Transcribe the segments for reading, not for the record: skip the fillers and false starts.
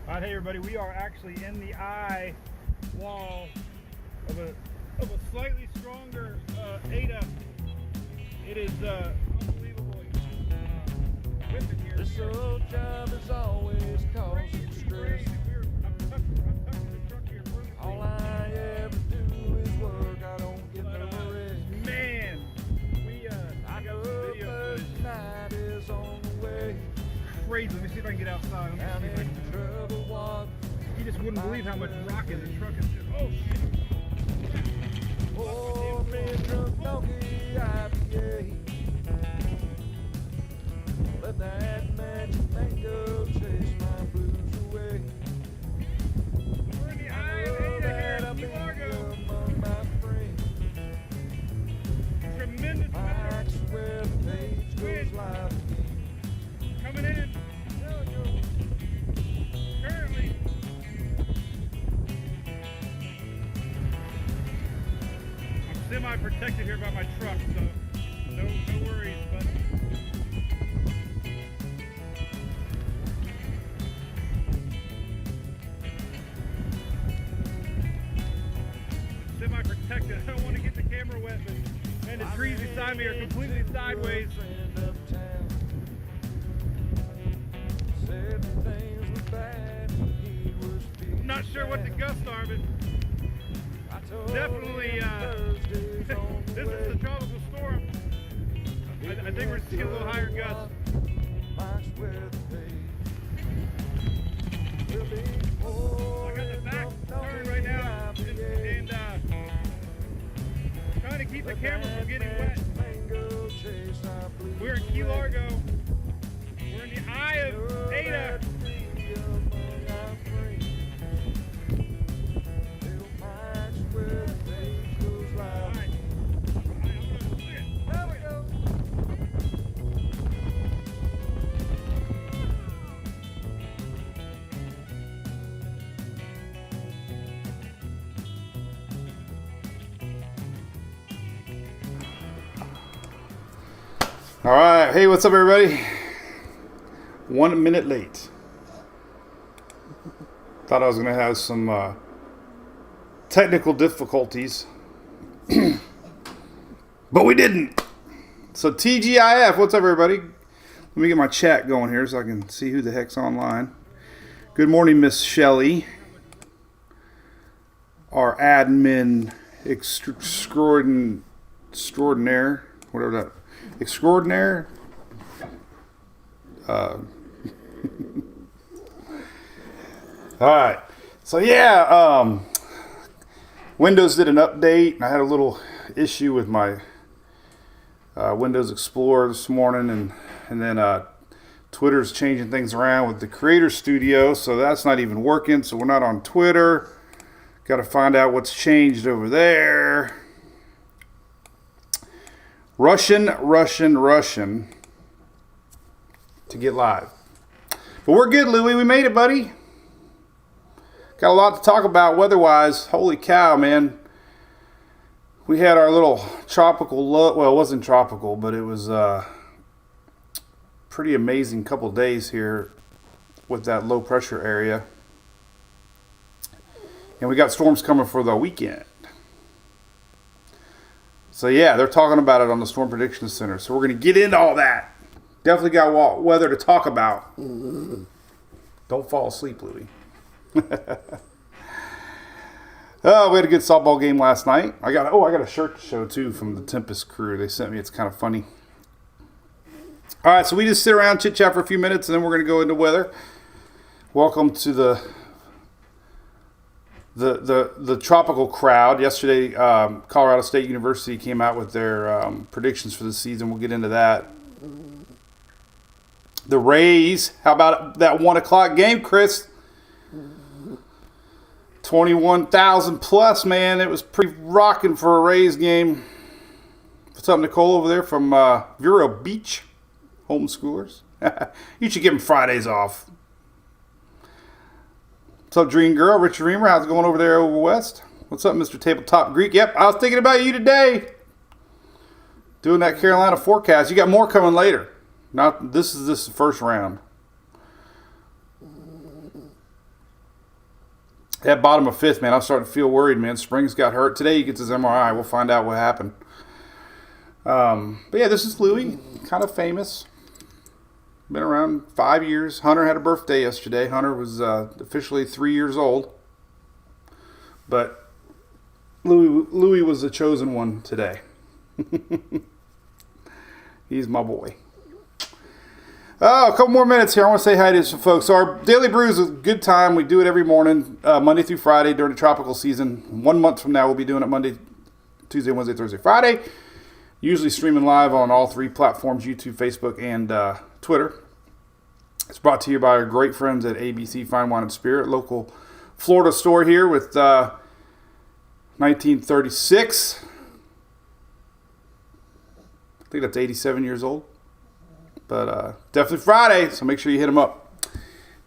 Alright, hey everybody, we are actually in the eye wall of a slightly stronger Ada. It is unbelievable. Whipping here. This old job is always causing stress. I'm touching the truck here perfectly. All I ever do is work. I don't get no rest. Man, I got some video footage. Night is on the way. Crazy. Let me see if I can get outside. Down in trouble water. You just wouldn't believe how much rocking the truck is doing. Oh shit. Oh, man, drunk donkey IPA. Let that magic mango chase my blues away. We're in the eye of Ada here in Key Largo. Among my friends. Tremendous Mike's where the page goes live again. coming in. Currently, I'm semi-protected here by my truck, so no worries. But semi-protected. I don't want to get the camera wet, but man, the trees beside me are completely sideways. I'm not sure what the gusts are, but definitely this is the tropical storm. I think we're seeing a little higher gusts. So I got the back turned right now and trying to keep the camera from getting wet. We're in Key Largo. We're in the eye of Ada. All right, hey, what's up, everybody? 1 minute late. Thought I was gonna have some technical difficulties, but we didn't. So TGIF, what's up, everybody? Let me get my chat going here so I can see who the heck's online. Good morning, Miss Shelley, our admin extraordinaire, whatever that. Extraordinaire. All right. So yeah, Windows did an update. I had a little issue with my Windows Explorer this morning, and then Twitter's changing things around with the Creator Studio, so that's not even working. So we're not on Twitter. Got to find out what's changed over there. Russian to get live. But we're good, Louie. We made it, buddy. Got a lot to talk about weather-wise. Holy cow, man. We had our little tropical low. Well, it wasn't tropical, but it was pretty amazing couple days here with that low pressure area. And we got storms coming for the weekend. So yeah, they're talking about it on the Storm Prediction Center. So we're going to get into all that. Definitely got weather to talk about. Don't fall asleep, Louie. Oh, we had a good softball game last night. I got a shirt to show too from the Tempest crew. They sent me. It's kind of funny. All right, so we just sit around, chit chat for a few minutes, and then we're going to go into weather. Welcome to the tropical crowd. Yesterday, Colorado State University came out with their predictions for the season. We'll get into that. The Rays, how about that 1 o'clock game, Chris? 21,000 plus, man. It was pretty rocking for a Rays game. What's up, Nicole, over there from Vero Beach? Homeschoolers. You should give them Fridays off. What's up, Dream Girl? Richard Reamer, how's it going over there over west? What's up, Mr. Tabletop Greek? Yep, I was thinking about you today. Doing that Carolina forecast. You got more coming later. This is the first round. That bottom of fifth, man, I'm starting to feel worried, man. Springs got hurt. Today he gets his MRI. We'll find out what happened. But yeah, this is Louie, kind of famous. Been around 5 years. Hunter had a birthday yesterday. Hunter was officially 3 years old. But Louie was the chosen one today. He's my boy. Oh, a couple more minutes here. I want to say hi to some folks. So our Daily Brew is a good time. We do it every morning, Monday through Friday during the tropical season. 1 month from now, we'll be doing it Monday, Tuesday, Wednesday, Thursday, Friday. Usually streaming live on all 3 platforms, YouTube, Facebook, and Twitter. It's brought to you by our great friends at ABC Fine Wine and Spirit, local Florida store here with 1936. I think that's 87 years old. But definitely Friday, so make sure you hit them up.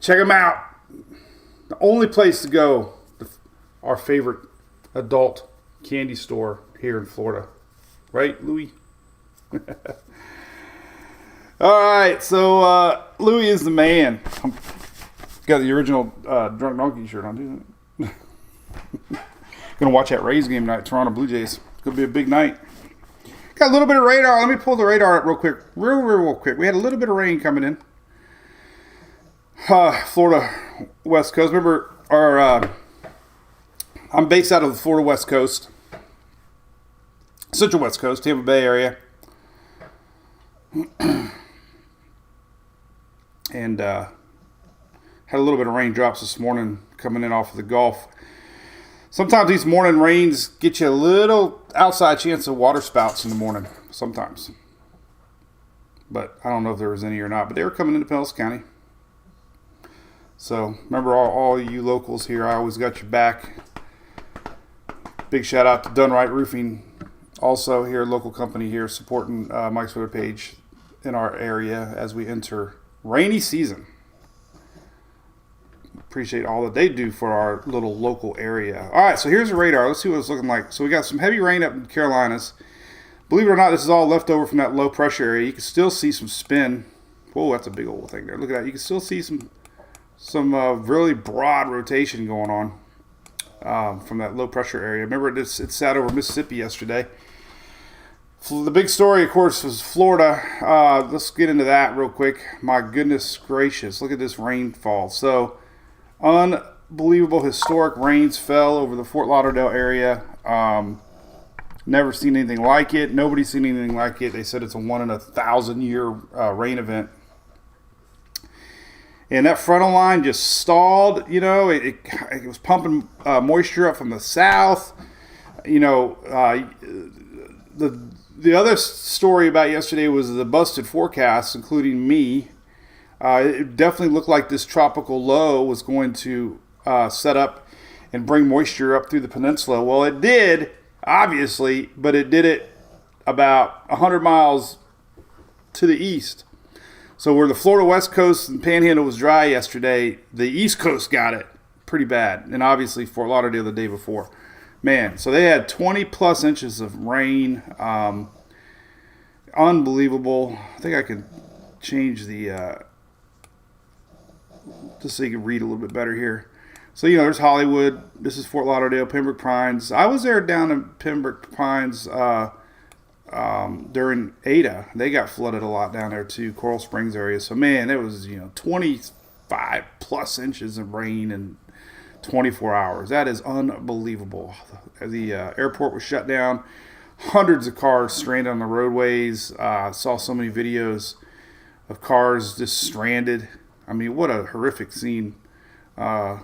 Check them out. The only place to go, our favorite adult candy store here in Florida. Right, Louie? All right, so Louie is the man. Got the original Drunk Donkey shirt on, too. Gonna watch that Rays game tonight, Toronto Blue Jays. It's gonna be a big night. Got a little bit of radar. Let me pull the radar up real quick. Real quick. We had a little bit of rain coming in. Florida West Coast. Remember, I'm based out of the Florida West Coast. Central West Coast, Tampa Bay area. And had a little bit of raindrops this morning coming in off of the Gulf. Sometimes these morning rains get you a little outside chance of water spouts in the morning. Sometimes. But I don't know if there was any or not. But they were coming into Pinellas County. So remember all you locals here, I always got your back. Big shout out to Done Right Roofing. Also here, local company here supporting Mike's Twitter page in our area as we enter rainy season. Appreciate all that they do for our little local area. All right, so here's the radar. Let's see what it's looking like. So we got some heavy rain up in the Carolinas. Believe it or not, this is all left over from that low pressure area. You can still see some spin. Whoa, that's a big old thing there. Look at that. You can still see some really broad rotation going on from that low pressure area. Remember, it sat over Mississippi yesterday. The big story, of course, was Florida. Let's get into that real quick. My goodness gracious, look at this rainfall. So, unbelievable historic rains fell over the Fort Lauderdale area. Never seen anything like it. Nobody's seen anything like it. They said it's a 1 in 1,000 year rain event. And that frontal line just stalled. You know, it was pumping moisture up from the south. You know, the other story about yesterday was the busted forecasts, including me. It definitely looked like this tropical low was going to set up and bring moisture up through the peninsula. Well, it did, obviously, but it did it about 100 miles to the east. So where the Florida West Coast and Panhandle was dry yesterday, the East Coast got it pretty bad. And obviously Fort Lauderdale the day before. Man, so they had 20-plus inches of rain. Unbelievable. I think I could change the... just so you can read a little bit better here. So, you know, there's Hollywood. This is Fort Lauderdale, Pembroke Pines. I was there down in Pembroke Pines during Ada. They got flooded a lot down there, too, Coral Springs area. So, man, it was, 25-plus inches of rain in 24 hours. That is unbelievable. The airport was shut down. Hundreds of cars stranded on the roadways. Saw so many videos of cars just stranded. I mean, what a horrific scene. And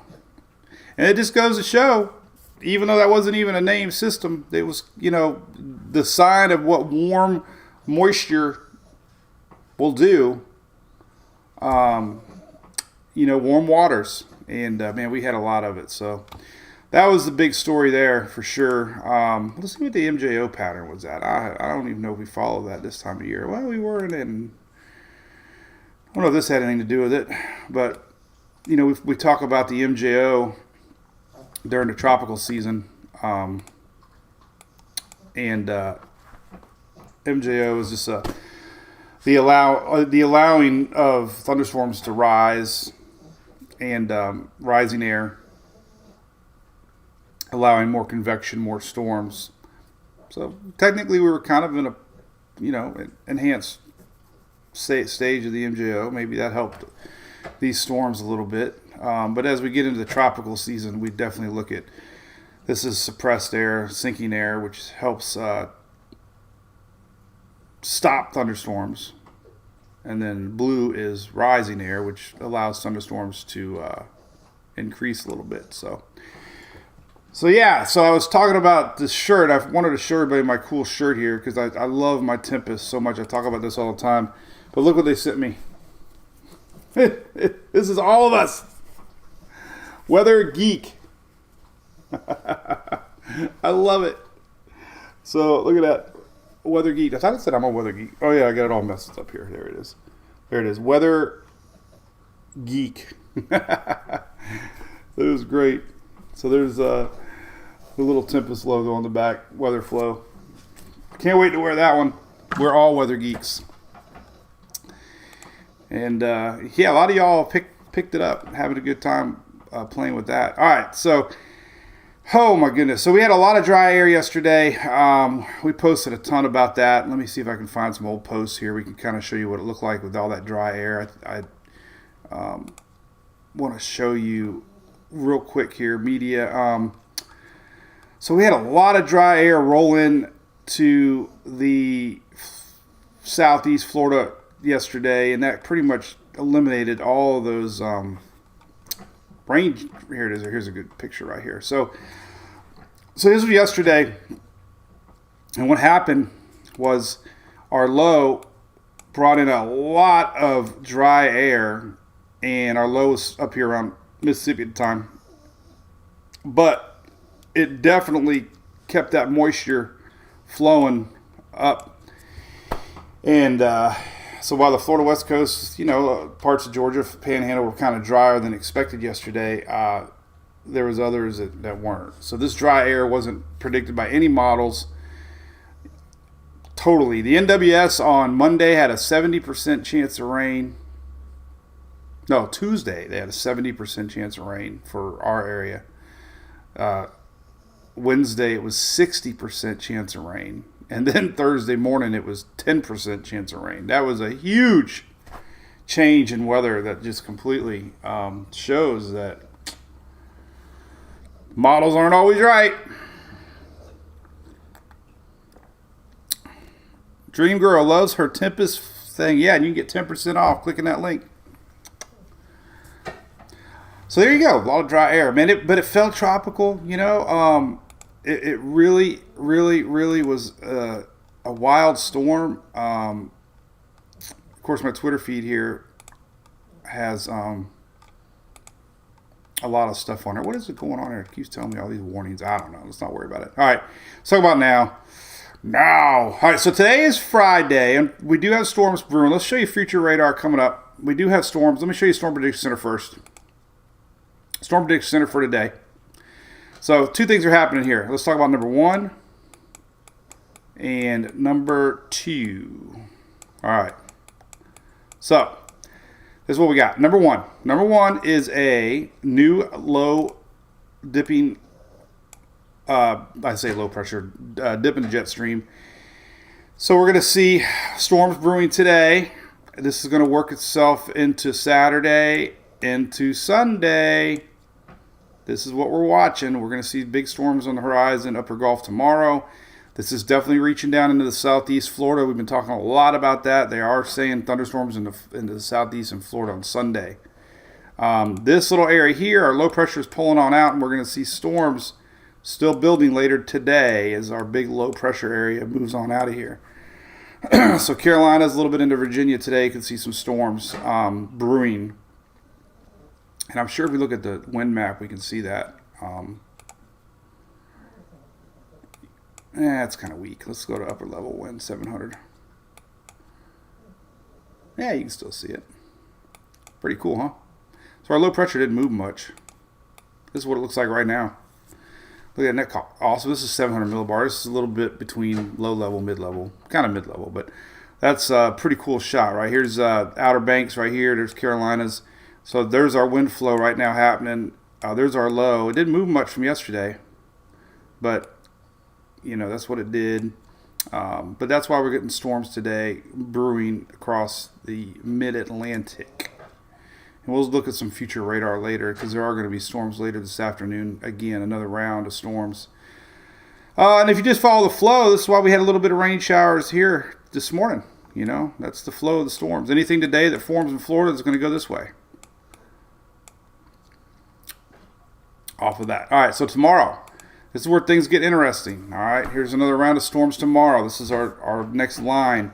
it just goes to show, even though that wasn't even a named system, it was, the sign of what warm moisture will do. Warm waters. And, man, we had a lot of it. So that was the big story there for sure. Let's see what the MJO pattern was at. I don't even know if we follow that this time of year. Well, we weren't in. I don't know if this had anything to do with it, but, we talk about the MJO during the tropical season, and MJO is just the allowing of thunderstorms to rise and rising air allowing more convection, more storms. So technically we were kind of in a, enhanced stage of the MJO. Maybe that helped these storms a little bit. But as we get into the tropical season, we definitely look at, this is suppressed air, sinking air, which helps stop thunderstorms. And then blue is rising air, which allows thunderstorms to increase a little bit. So I was talking about this shirt. I wanted to show everybody my cool shirt here because I love my Tempest so much. I talk about this all the time. But look what they sent me. This is all of us. Weather Geek. I love it. So look at that. Weather Geek. I thought it said I'm a Weather Geek. Oh yeah, I got it all messed up here. There it is. There it is. Weather Geek. That was great. So there's the little Tempest logo on the back. Weather Flow. Can't wait to wear that one. We're all Weather Geeks. And a lot of y'all picked it up, having a good time playing with that. All right, so, oh my goodness. So we had a lot of dry air yesterday. We posted a ton about that. Let me see if I can find some old posts here. We can kind of show you what it looked like with all that dry air. I want to show you real quick here, media. So we had a lot of dry air roll in to the southeast Florida yesterday, and that pretty much eliminated all of those rain. Here it is. Here's a good picture right here. So this was yesterday, and what happened was our low brought in a lot of dry air, and our low was up here around Mississippi at the time, but it definitely kept that moisture flowing up. And so while the Florida West Coast, parts of Georgia, Panhandle were kind of drier than expected yesterday, there was others that weren't. So this dry air wasn't predicted by any models. Totally. The NWS on Monday had a 70% chance of rain. No, Tuesday they had a 70% chance of rain for our area. Wednesday it was 60% chance of rain. And then Thursday morning, it was 10% chance of rain. That was a huge change in weather that just completely shows that models aren't always right. Dream Girl loves her Tempest thing. Yeah, and you can get 10% off clicking that link. So there you go. A lot of dry air, man. But it felt tropical, It really, really, really was a wild storm. Of course, my Twitter feed here has a lot of stuff on it. What is it going on here? It keeps telling me all these warnings. I don't know. Let's not worry about it. All right. Let's talk about now. All right. So today is Friday, and we do have storms brewing. Let's show you future radar coming up. We do have storms. Let me show you Storm Prediction Center first. Storm Prediction Center for today. So two things are happening here. Let's talk about number one and number two. All right. So this is what we got. Number one. Number one is a new low dipping, I say low pressure, dip in the jet stream. So we're going to see storms brewing today. This is going to work itself into Saturday, into Sunday. This is what we're watching. We're going to see big storms on the horizon, upper Gulf tomorrow. This is definitely reaching down into the southeast Florida. We've been talking a lot about that. They are saying thunderstorms into the southeast and Florida on Sunday. This little area here, our low pressure is pulling on out, and we're going to see storms still building later today as our big low pressure area moves on out of here. So Carolina's a little bit into Virginia today. You can see some storms brewing. And I'm sure if we look at the wind map, we can see that. It's kind of weak. Let's go to upper level wind, 700. Yeah, you can still see it. Pretty cool, huh? So our low pressure didn't move much. This is what it looks like right now. Look at that net call. Also, this is 700 millibar. This is a little bit between low level, mid level, kind of mid level, but that's a pretty cool shot, right? Here's Outer Banks right here. There's Carolinas. So there's our wind flow right now happening. There's our low. It didn't move much from yesterday. but that's what it did. But that's why we're getting storms today brewing across the mid-Atlantic. And we'll look at some future radar later because there are going to be storms later this afternoon. Again, another round of storms. And if you just follow the flow, this is why we had a little bit of rain showers here this morning. That's the flow of the storms. Anything today that forms in Florida is going to go this way. Off of that. All right, so tomorrow. This is where things get interesting. All right, here's another round of storms tomorrow. This is our next line.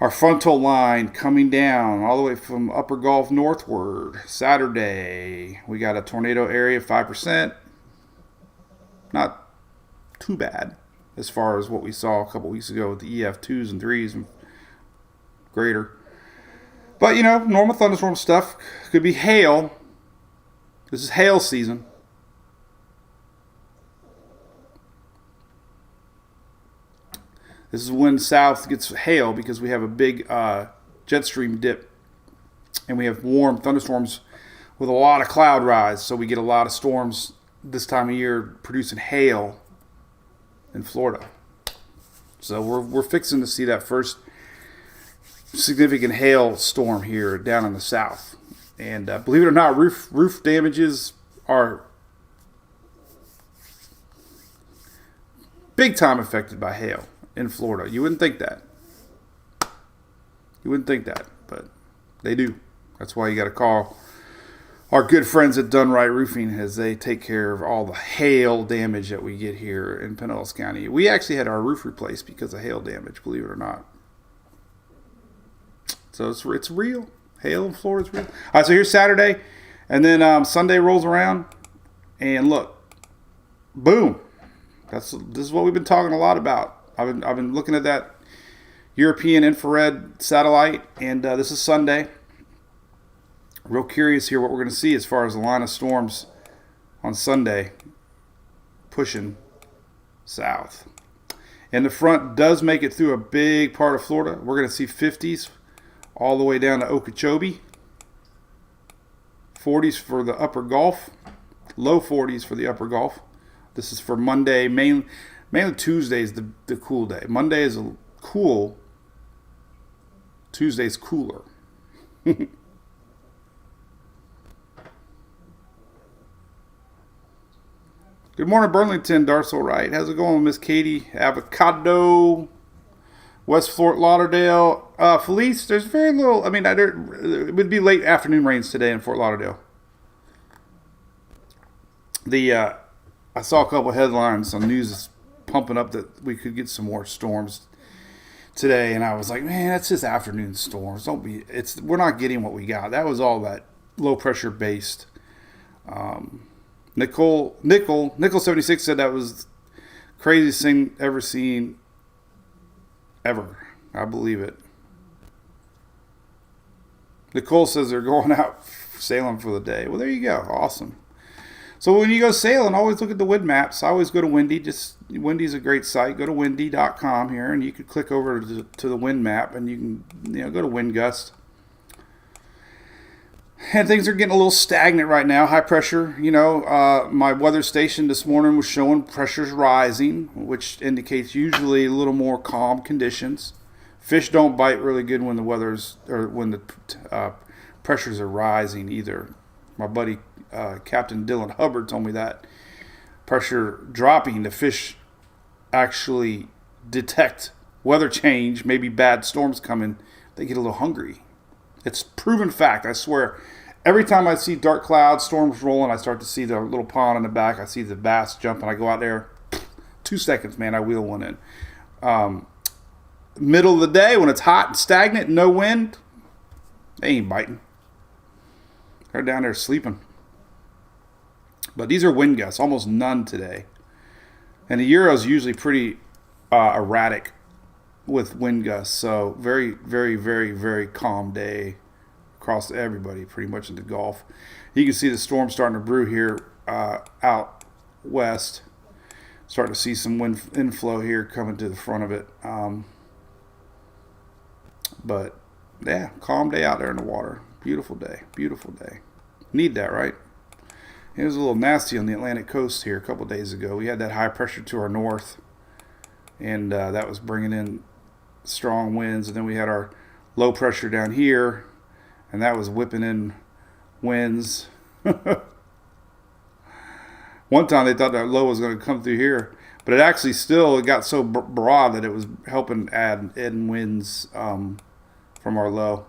Our frontal line coming down all the way from Upper Gulf northward. Saturday, we got a tornado area of 5%. Not too bad as far as what we saw a couple weeks ago with the EF 2s and 3s and greater. But, normal thunderstorm stuff. Could be hail. This is hail season. This is when south gets hail because we have a big jet stream dip. And we have warm thunderstorms with a lot of cloud rise. So we get a lot of storms this time of year producing hail in Florida. So we're fixing to see that first significant hail storm here down in the south. And believe it or not, roof damages are big time affected by hail in Florida. You wouldn't think that. But they do. That's why you got to call our good friends at Done Right Roofing as they take care of all the hail damage that we get here in Pinellas County. We actually had our roof replaced because of hail damage, believe it or not. So it's real. Hail in Florida is real. All right, so here's Saturday. And then Sunday rolls around. And look. Boom. This is what we've been talking a lot about. I've been looking at that European infrared satellite, and this is Sunday. Real curious here what we're going to see as far as the line of storms on Sunday pushing south. And the front does make it through a big part of Florida. We're going to see 50s all the way down to Okeechobee, 40s for the upper Gulf, low 40s for the upper Gulf. This is for Monday. Mainly Tuesday is the cool day. Monday is cool. Tuesday's cooler. Good morning, Burlington. Darcel Wright. How's it going, Miss Katie? Avocado. West Fort Lauderdale. Felice, there's very little. It would be late afternoon rains today in Fort Lauderdale. I saw a couple of headlines on news is pumping up that we could get some more storms today, and I was like, man, that's just afternoon storms. We're not getting what we got. That was all that low pressure based. Nickel 76 said that was craziest thing ever seen ever. I believe it. Nicole says they're going out sailing for the day. Well, there you go. Awesome. So when you go sailing, always look at the wind maps. I always go to Windy. Windy's a great site. Go to windy.com here, and you can click over to the wind map, and you can go to wind gust. And things are getting a little stagnant right now. High pressure. My weather station this morning was showing pressure's rising, which indicates usually a little more calm conditions. Fish don't bite really good when the pressures are rising either. My buddy Captain Dylan Hubbard told me that pressure dropping, the fish actually detect weather change, maybe bad storms coming. They get a little hungry. It's proven fact. I swear. Every time I see dark clouds, storms rolling, I start to see the little pond in the back. I see the bass jumping. I go out there. 2 seconds, man. I wheel one in. Middle of the day when it's hot and stagnant, no wind, they ain't biting. They're down there sleeping. But these are wind gusts, almost none today. And the Euro's usually pretty erratic with wind gusts. So very, very, very, very calm day across everybody, pretty much in the Gulf. You can see the storm starting to brew here out west. Starting to see some wind inflow here coming to the front of it. But yeah, calm day out there in the water. Beautiful day. Beautiful day. Need that, right? It was a little nasty on the Atlantic coast here a couple days ago. We had that high pressure to our north, and that was bringing in strong winds. And then we had our low pressure down here, and that was whipping in winds. One time they thought that low was going to come through here, but it actually it got so broad that it was helping add in winds from our low.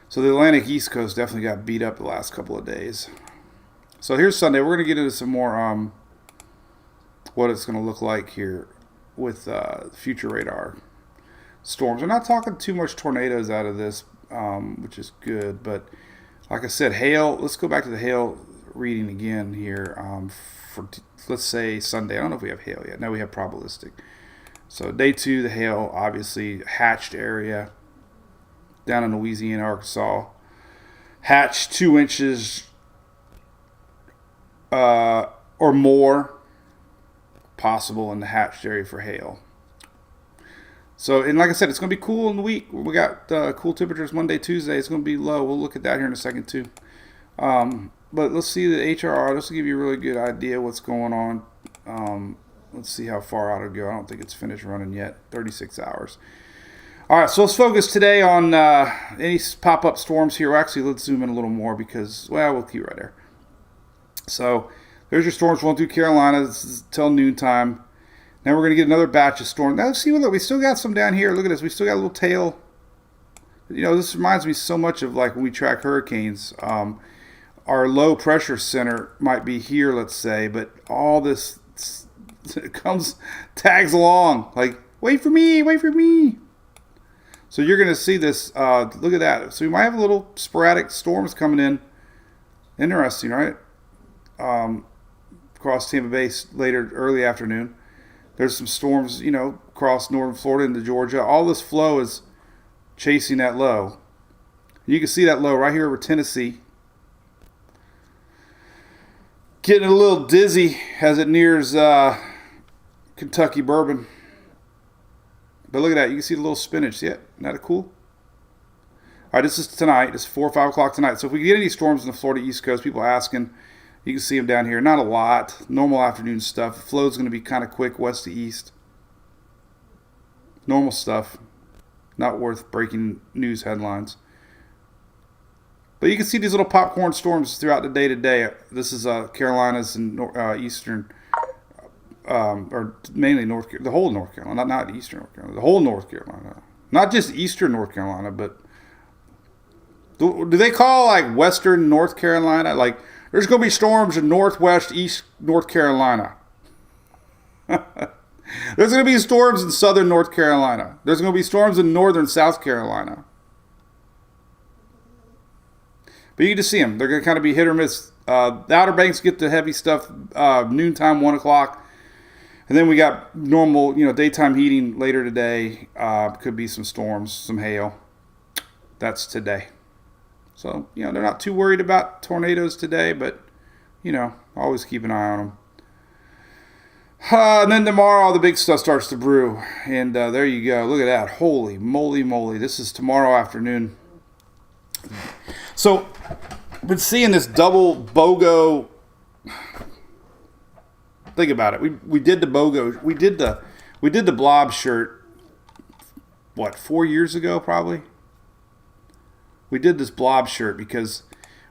So the Atlantic East Coast definitely got beat up the last couple of days. So here's Sunday. We're going to get into some more what it's going to look like here with future radar storms. We're not talking too much tornadoes out of this, which is good. But like I said, hail. Let's go back to the hail reading again here for let's say Sunday. I don't know if we have hail yet. No, we have probabilistic. So day 2, the hail, obviously hatched area down in Louisiana, Arkansas. Hatched 2 inches or more possible in the hatched area for hail. So, and like I said, it's going to be cool in the week. We got cool temperatures Monday, Tuesday. It's going to be low. We'll look at that here in a second too. But let's see the HRR. This will give you a really good idea what's going on. Let's see how far out it'll go. I don't think it's finished running yet. 36 hours. All right, so let's focus today on any pop-up storms here. Well, actually, let's zoom in a little more because, well, we'll keep right there. So there's your storms flowing through Carolina. This is till noontime. Now we're going to get another batch of storms. Now, see, look, we still got some down here. Look at this. We still got a little tail. You know, this reminds me so much of like when we track hurricanes. Our low pressure center might be here, let's say, but all this tags along. Like, wait for me, wait for me. So you're going to see this. Look at that. So we might have a little sporadic storms coming in. Interesting, right? Across Tampa Bay later, early afternoon. There's some storms, you know, across northern Florida into Georgia. All this flow is chasing that low. You can see that low right here over Tennessee. Getting a little dizzy as it nears Kentucky Bourbon. But look at that. You can see the little spinach. See it? Isn't that cool? All right, this is tonight. It's 4 or 5 o'clock tonight. So if we get any storms in the Florida East Coast, people asking, you can see them down here. Not a lot. Normal afternoon stuff. The flow is going to be kind of quick west to east. Normal stuff. Not worth breaking news headlines. But you can see these little popcorn storms throughout the day today. This is Carolinas and eastern, or mainly the whole North Carolina, not eastern North Carolina, the whole North Carolina. Not just eastern North Carolina, but do they call like western North Carolina? Like, there's going to be storms in northwest, east North Carolina. There's going to be storms in southern North Carolina. There's going to be storms in northern South Carolina. But you can just see them. They're going to kind of be hit or miss. The Outer Banks get the heavy stuff noontime, 1 o'clock. And then we got normal, daytime heating later today. Could be some storms, some hail. That's today. So, they're not too worried about tornadoes today, but, always keep an eye on them. And then tomorrow, all the big stuff starts to brew. And there you go. Look at that. Holy moly. This is tomorrow afternoon. So, I've been seeing this double BOGO. Think about it. We did the BOGO. We did the blob shirt. What, 4 years ago, probably? We did this blob shirt because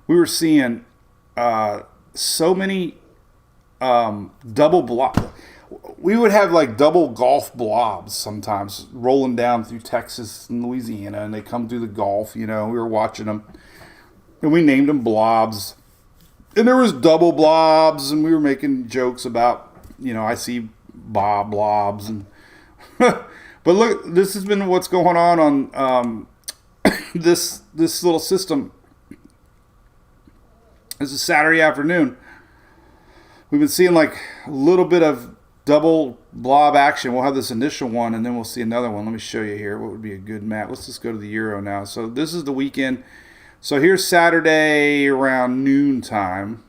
we were seeing so many double blob. We would have like double Gulf blobs sometimes rolling down through Texas and Louisiana, and they come through the Gulf. We were watching them, and we named them blobs. And there was double blobs, and we were making jokes about, I see Bob blobs, and but look, this has been what's going on this little system. This is Saturday afternoon. We've been seeing like a little bit of double blob action. We'll have this initial one, and then we'll see another one. Let me show you here what would be a good map. Let's just go to the Euro now. So this is the weekend. So here's Saturday around noontime.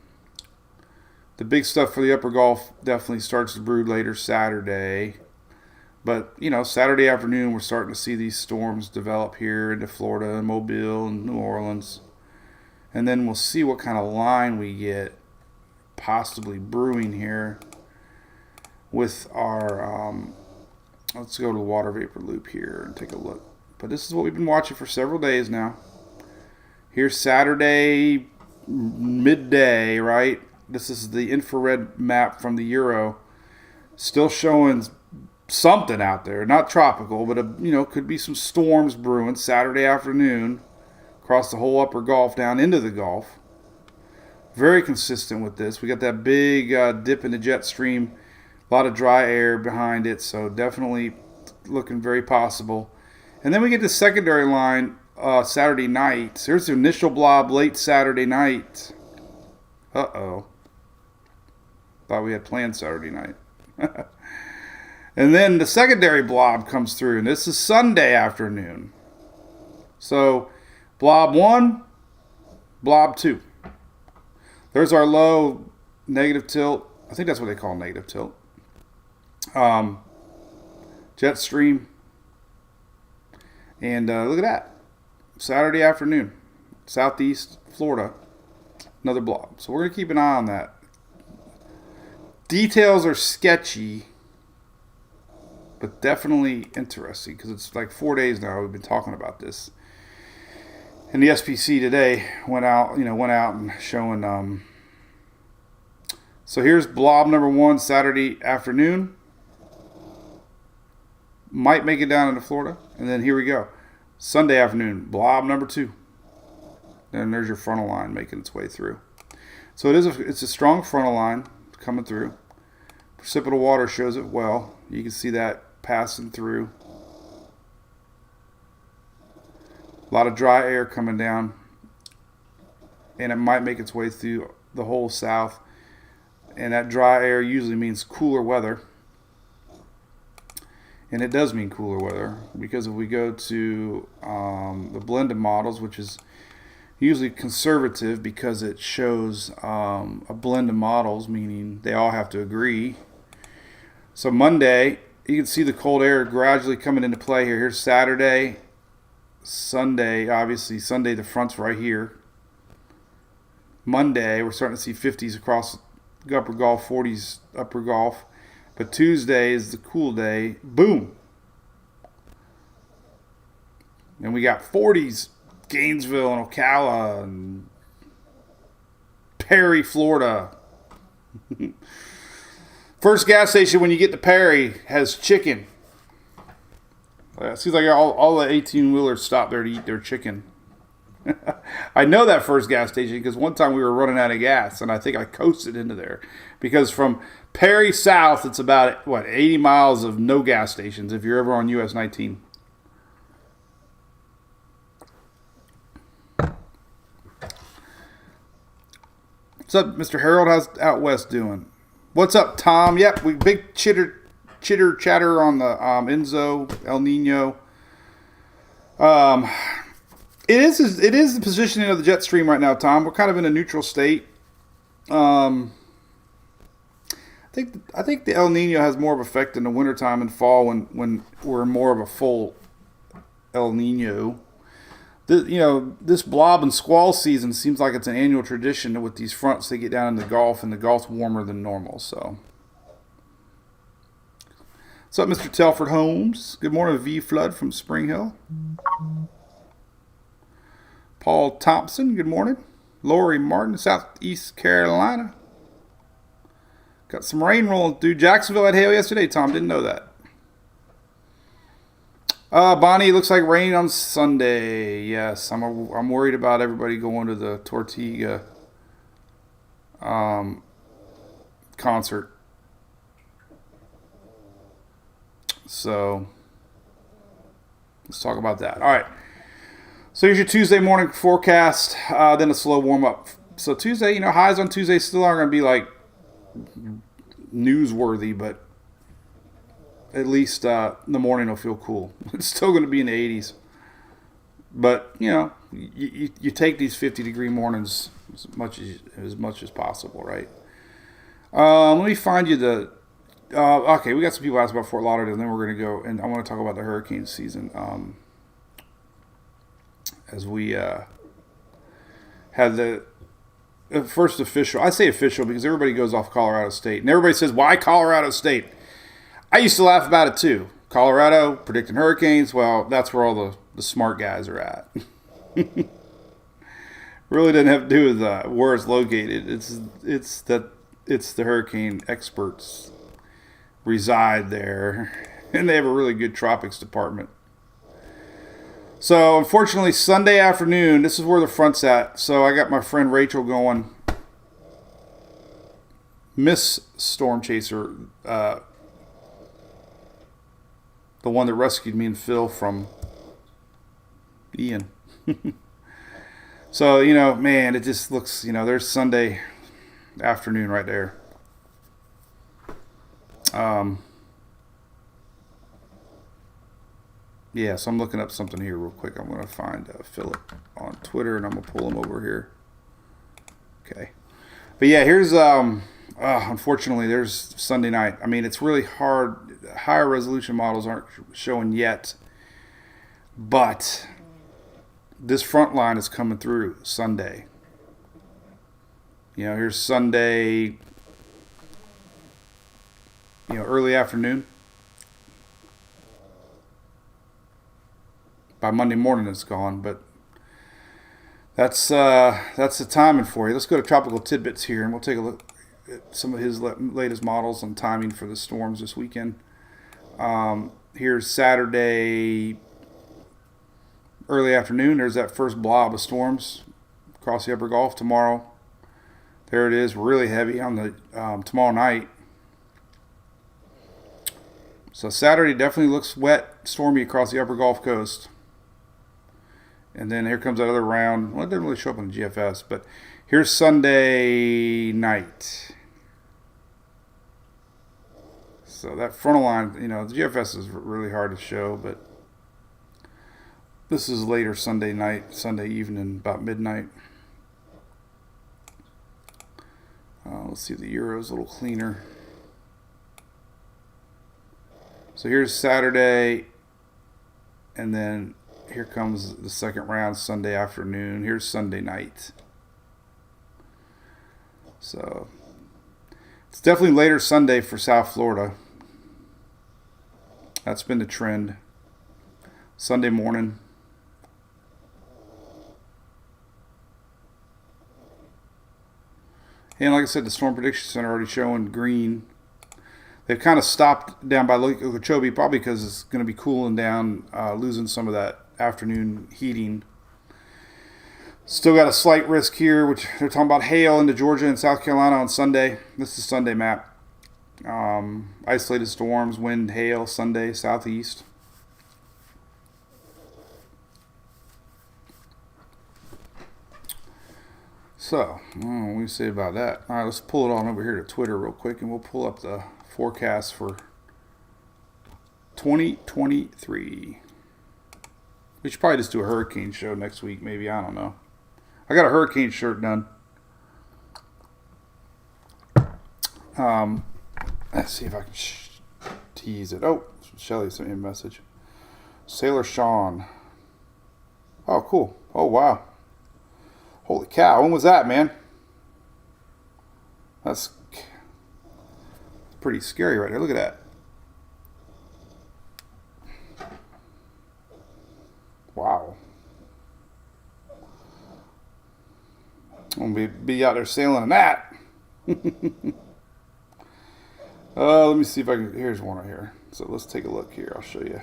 The big stuff for the upper Gulf definitely starts to brew later Saturday. But, Saturday afternoon, we're starting to see these storms develop here into Florida and Mobile and New Orleans. And then we'll see what kind of line we get possibly brewing here with our, let's go to the water vapor loop here and take a look. But this is what we've been watching for several days now. Here's Saturday midday, right? This is the infrared map from the Euro. Still showing something out there. Not tropical, but, could be some storms brewing Saturday afternoon across the whole upper Gulf down into the Gulf. Very consistent with this. We got that big dip in the jet stream. A lot of dry air behind it, so definitely looking very possible. And then we get the secondary line Saturday night. Here's the initial blob late Saturday night. Uh-oh. Thought we had planned Saturday night. And then the secondary blob comes through, and this is Sunday afternoon. So, blob 1, blob 2. There's our low negative tilt. I think that's what they call negative tilt. Jet stream. And look at that. Saturday afternoon, southeast Florida, another blob. So we're going to keep an eye on that. Details are sketchy, but definitely interesting because it's like 4 days now we've been talking about this. And the SPC today went out and showing. So here's blob number 1 Saturday afternoon. Might make it down into Florida, and then here we go. Sunday afternoon, blob number 2. And there's your frontal line making its way through. So it's a strong frontal line coming through. Precipitable water shows it well. You can see that passing through. A lot of dry air coming down. And it might make its way through the whole south. And that dry air usually means cooler weather. And it does mean cooler weather, because if we go to the blended models, which is usually conservative because it shows a blend of models, meaning they all have to agree. So Monday, you can see the cold air gradually coming into play here. Here's Saturday, Sunday, obviously Sunday the front's right here. Monday, we're starting to see 50s across the upper Gulf, 40s upper Gulf. But Tuesday is the cool day. Boom. And we got 40s, Gainesville and Ocala and Perry, Florida. First gas station when you get to Perry has chicken. It seems like all the 18-wheelers stop there to eat their chicken. I know that first gas station because one time we were running out of gas, and I think I coasted into there. Because from Perry south, it's about, 80 miles of no gas stations if you're ever on US 19. What's up, Mr. Harold? How's out west doing? What's up, Tom? Yep, we big chitter chatter on the Enzo, El Nino. It is the positioning of the jet stream right now, Tom. We're kind of in a neutral state. I think the El Nino has more of effect in the wintertime and fall when we're more of a full El Nino. This blob and squall season seems like it's an annual tradition with these fronts. They get down in the Gulf, and the Gulf's warmer than normal. So, what's up, Mr. Telford Holmes? Good morning, V Flood from Spring Hill. Paul Thompson, good morning. Lori Martin, Southeast Carolina. Got some rain rolling through. Jacksonville had hail yesterday, Tom. Didn't know that. Bonnie, looks like rain on Sunday. Yes, I'm worried about everybody going to the Tortuga concert. So, let's talk about that. All right. So here's your Tuesday morning forecast, then a slow warm-up. So Tuesday, highs on Tuesday still aren't going to be like newsworthy, but at least the morning will feel cool. It's still going to be in the 80s. But, you take these 50-degree mornings as much as possible, right? Let me find you the... okay, we got some people asking about Fort Lauderdale, and then we're going to go, and I want to talk about the hurricane season. As we had the first official. I say official because everybody goes off Colorado State, and everybody says, "Why Colorado State?" I used to laugh about it too. Colorado predicting hurricanes. Well, that's where all the smart guys are at. Really doesn't have to do with where it's located. It's the hurricane experts reside there, and they have a really good tropics department. So unfortunately, Sunday afternoon, this is where the front's at. So I got my friend Rachel going. Miss Storm Chaser, the one that rescued me and Phil from Ian. So, man, it just looks, there's Sunday afternoon right there. Yeah, so I'm looking up something here real quick. I'm going to find Philip on Twitter, and I'm going to pull him over here. Okay. But yeah, here's, unfortunately, there's Sunday night. I mean, it's really hard. Higher resolution models aren't showing yet. But this front line is coming through Sunday. Here's Sunday, early afternoon. By Monday morning it's gone, but that's the timing for you. Let's go to Tropical Tidbits here, and we'll take a look at some of his latest models on timing for the storms this weekend. Here's Saturday early afternoon. There's that first blob of storms across the upper Gulf tomorrow. There it is, really heavy on the tomorrow night. So Saturday definitely looks wet, stormy across the upper Gulf Coast. And then here comes that other round. Well, it didn't really show up on the GFS, but here's Sunday night. So that frontal line, the GFS is really hard to show, but this is later Sunday night, Sunday evening, about midnight. Let's see if the Euro's a little cleaner. So here's Saturday, and then here comes the second round Sunday afternoon. Here's Sunday night. So it's definitely later Sunday for South Florida. That's been the trend. Sunday morning. And like I said, the Storm Prediction Center already showing green. They've kind of stopped down by Lake Okeechobee, probably because it's going to be cooling down, losing some of that afternoon heating. Still got a slight risk here, which they're talking about hail into Georgia and South Carolina on Sunday. This is Sunday map. Isolated storms, wind, hail, Sunday, southeast. So, what do you say about that? All right, let's pull it on over here to Twitter real quick, and we'll pull up the forecast for 2023. We should probably just do a hurricane show next week, maybe. I don't know. I got a hurricane shirt done. Let's see if I can tease it. Oh, Shelly sent me a message. Sailor Sean. Oh, cool. Oh, wow. Holy cow. When was that, man? That's pretty scary right there. Look at that. Wow. I'm going to be out there sailing in that. Let me see if I can. Here's one right here. So let's take a look here. I'll show you.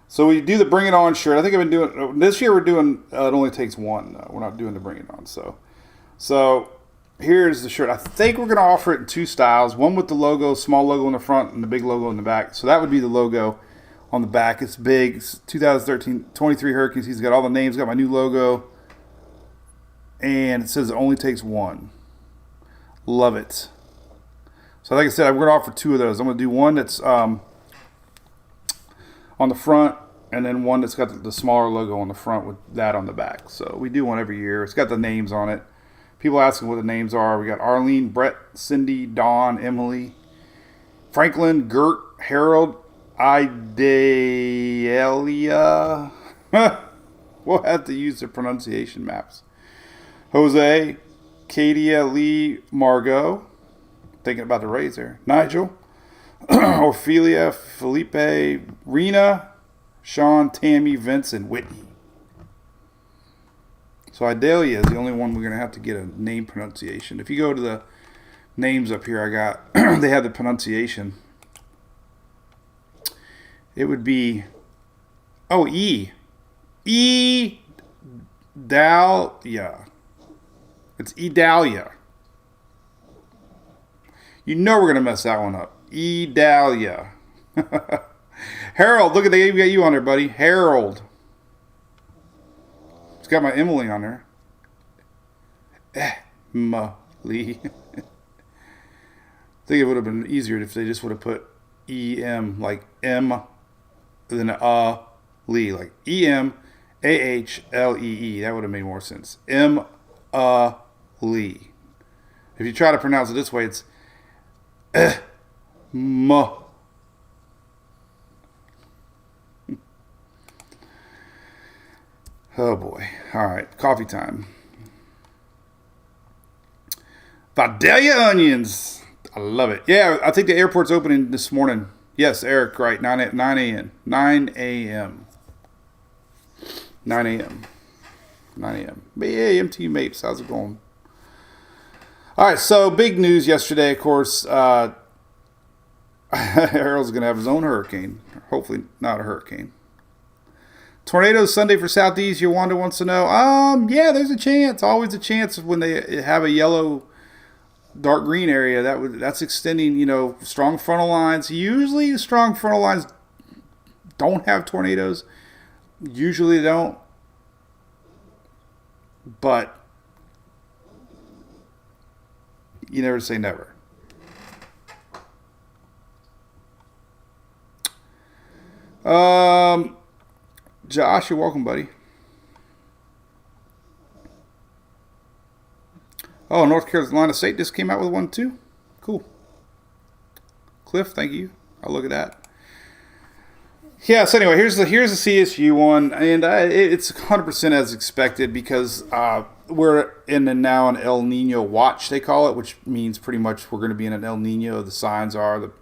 So we do the Bring It On shirt. I think I've been doing this year. We're doing it only takes one. We're not doing the Bring It On. So here's the shirt. I think we're going to offer it in two styles. One with the logo, small logo in the front, and the big logo in the back. So that would be the logo on the back. It's big. It's 2013 23 hurricane season. It's got all the names. Got my new logo, and it says it only takes one. Love it. So like I said, we're going to offer two of those. I'm going to do one that's on the front, and then one that's got the smaller logo on the front with that on the back. So we do one every year. It's got the names on it. People asking what the names are. We got Arlene, Brett, Cindy, Dawn, Emily, Franklin, Gert, Harold, Idelia. We'll have to use the pronunciation maps. Jose, Kadia, Lee, Margot. Thinking about the Rays there. Nigel, Ophelia, Felipe, Rena, Sean, Tammy, Vince, and Whitney. So Idalia is the only one we're going to have to get a name pronunciation. If you go to the names up here, I got, they have the pronunciation. It would be, E. Dalia. It's Idalia. You know we're going to mess that one up. Idalia. Harold, look at they got you on there, buddy. Harold. It's got my Emily on there. Emily. I think it would have been easier if they just would have put E-M, like M, then Lee, like E-M-A-H-L-E-E. That would have made more sense. Lee. If you try to pronounce it this way, it's M. Oh boy. All right. Coffee time. Vidalia onions. I love it. Yeah, I think the airport's opening this morning. Yes, Eric, right. 9 a.m. 9 a.m. 9 a.m. 9 a.m. 9 a.m. Hey, MT Mapes. How's it going? All right, so big news yesterday, of course. Harold's going to have his own hurricane. Hopefully not a hurricane. Tornadoes Sunday for Southeast, Yolanda wants to know. Yeah, there's a chance. Always a chance when they have a yellow, dark green area. That's extending, strong frontal lines. Usually strong frontal lines don't have tornadoes. Usually they don't. But you never say never. Josh, you're welcome, buddy. Oh, North Carolina State just came out with one too. Cool. Cliff, thank you. I'll look at that. Yeah. So anyway, here's the CSU one, and it's 100% as expected because we're now an El Nino watch, they call it, which means pretty much we're going to be in an El Nino. The signs are the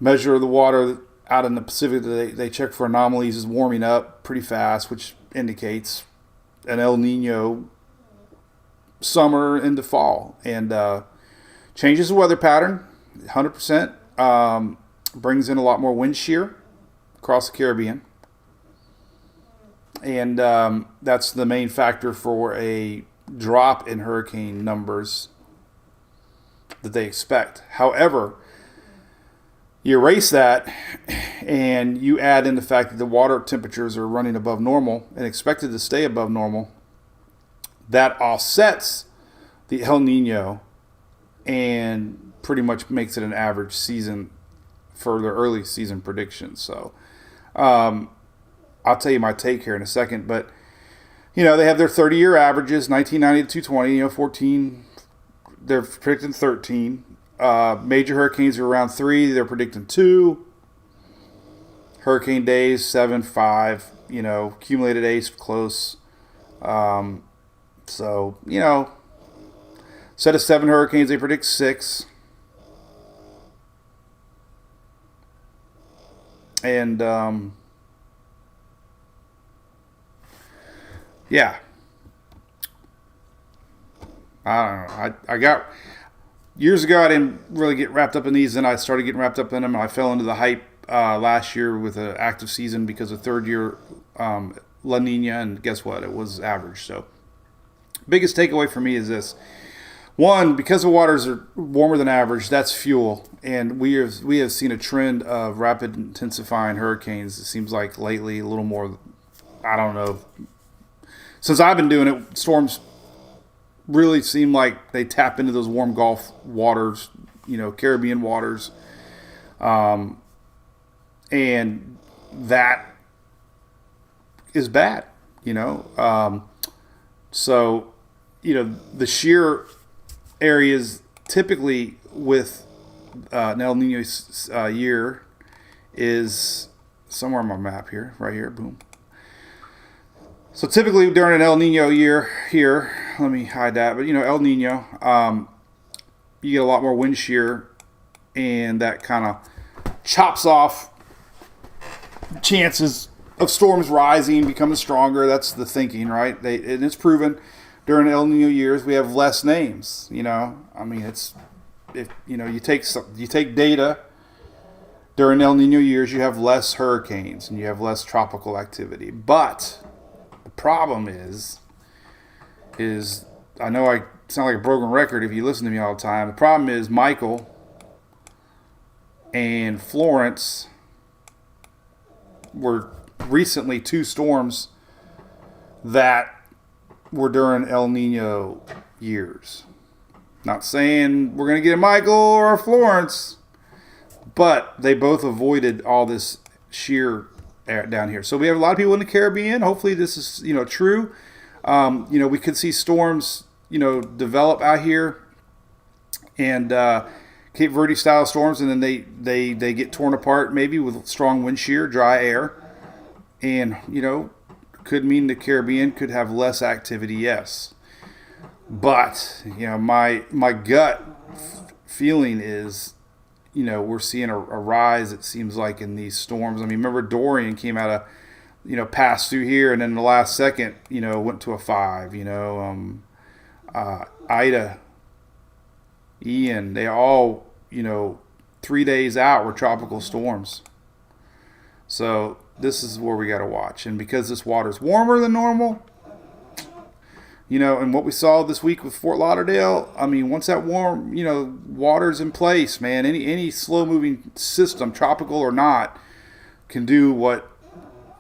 measure of the water out in the Pacific that they check for anomalies is warming up pretty fast, which indicates an El Nino summer into fall, and changes the weather pattern 100%. Brings in a lot more wind shear across the Caribbean, and that's the main factor for a drop in hurricane numbers that they expect. However, you erase that and you add in the fact that the water temperatures are running above normal and expected to stay above normal. That offsets the El Nino and pretty much makes it an average season for their early season predictions. So I'll tell you my take here in a second. But, they have their 30-year averages, 1990 to 220, 14. They're predicting 13. Major hurricanes are around 3. They're predicting 2. Hurricane days, 7, 5. Accumulated days close. So, instead of 7 hurricanes, they predict 6. And, yeah. I don't know. I got... Years ago, I didn't really get wrapped up in these, and I started getting wrapped up in them, and I fell into the hype last year with an active season because of third-year La Nina, and guess what? It was average. So, biggest takeaway for me is this. One, because the waters are warmer than average, that's fuel, and we have seen a trend of rapid intensifying hurricanes. It seems like lately a little more, I don't know. Since I've been doing it, storms really seem like they tap into those warm Gulf waters, Caribbean waters. And that is bad, So, the shear areas typically with an El Nino year is somewhere on my map here, right here, boom. So typically during an El Nino year here, let me hide that. But El Nino, you get a lot more wind shear, and that kind of chops off chances of storms rising, becoming stronger. That's the thinking, right? And it's proven during El Nino years we have less names. I mean, it's if you take data during El Nino years, you have less hurricanes and you have less tropical activity. But the problem is I know I sound like a broken record if you listen to me all the time. The problem is Michael and Florence were recently two storms that were during El Nino years. Not saying we're going to get a Michael or a Florence, but they both avoided all this shear down here. So we have a lot of people in the Caribbean. Hopefully this is true. We could see storms develop out here, and Cape Verde style storms, and then they get torn apart maybe with strong wind shear, dry air, and could mean the Caribbean could have less activity. Yes, but my gut feeling is we're seeing a rise, it seems like, in these storms. I mean, remember Dorian came out of passed through here, and then the last second went to a 5. Ida, Ian, they all 3 days out were tropical storms. So this is where we got to watch. And because this water's warmer than normal, and what we saw this week with Fort Lauderdale, I mean, once that warm, water's in place, man, any slow-moving system, tropical or not, can do what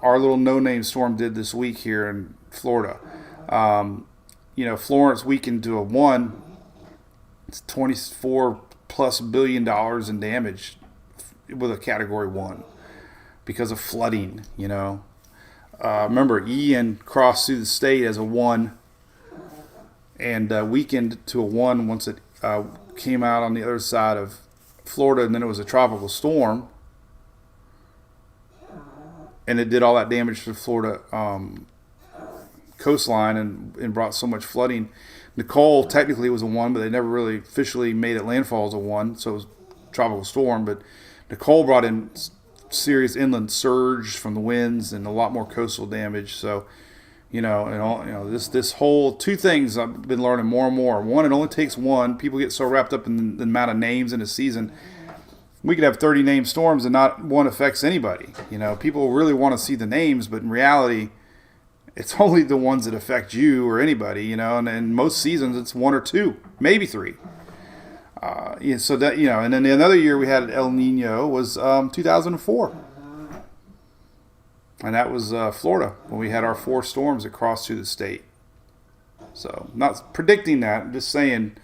our little no-name storm did this week here in Florida. Florence weakened to a 1. It's $24+ billion in damage with a Category 1 because of flooding. Remember, Ian crossed through the state as a 1 and weakened to a 1 once it came out on the other side of Florida, and then it was a tropical storm, and it did all that damage to the Florida coastline and brought so much flooding. Nicole technically was a 1, but they never really officially made it landfall as a 1, so it was a tropical storm. But Nicole brought in serious inland surge from the winds and a lot more coastal damage. So, this whole two things I've been learning more and more. One, it only takes one. People get so wrapped up in the amount of names in a season. We could have 30 named storms and not one affects anybody. People really want to see the names, but in reality, it's only the ones that affect you or anybody, and in most seasons it's 1 or 2, maybe 3. So that, and then another year we had El Nino was 2004. And that was Florida when we had our 4 storms that crossed through the state. So not predicting that, I'm just saying,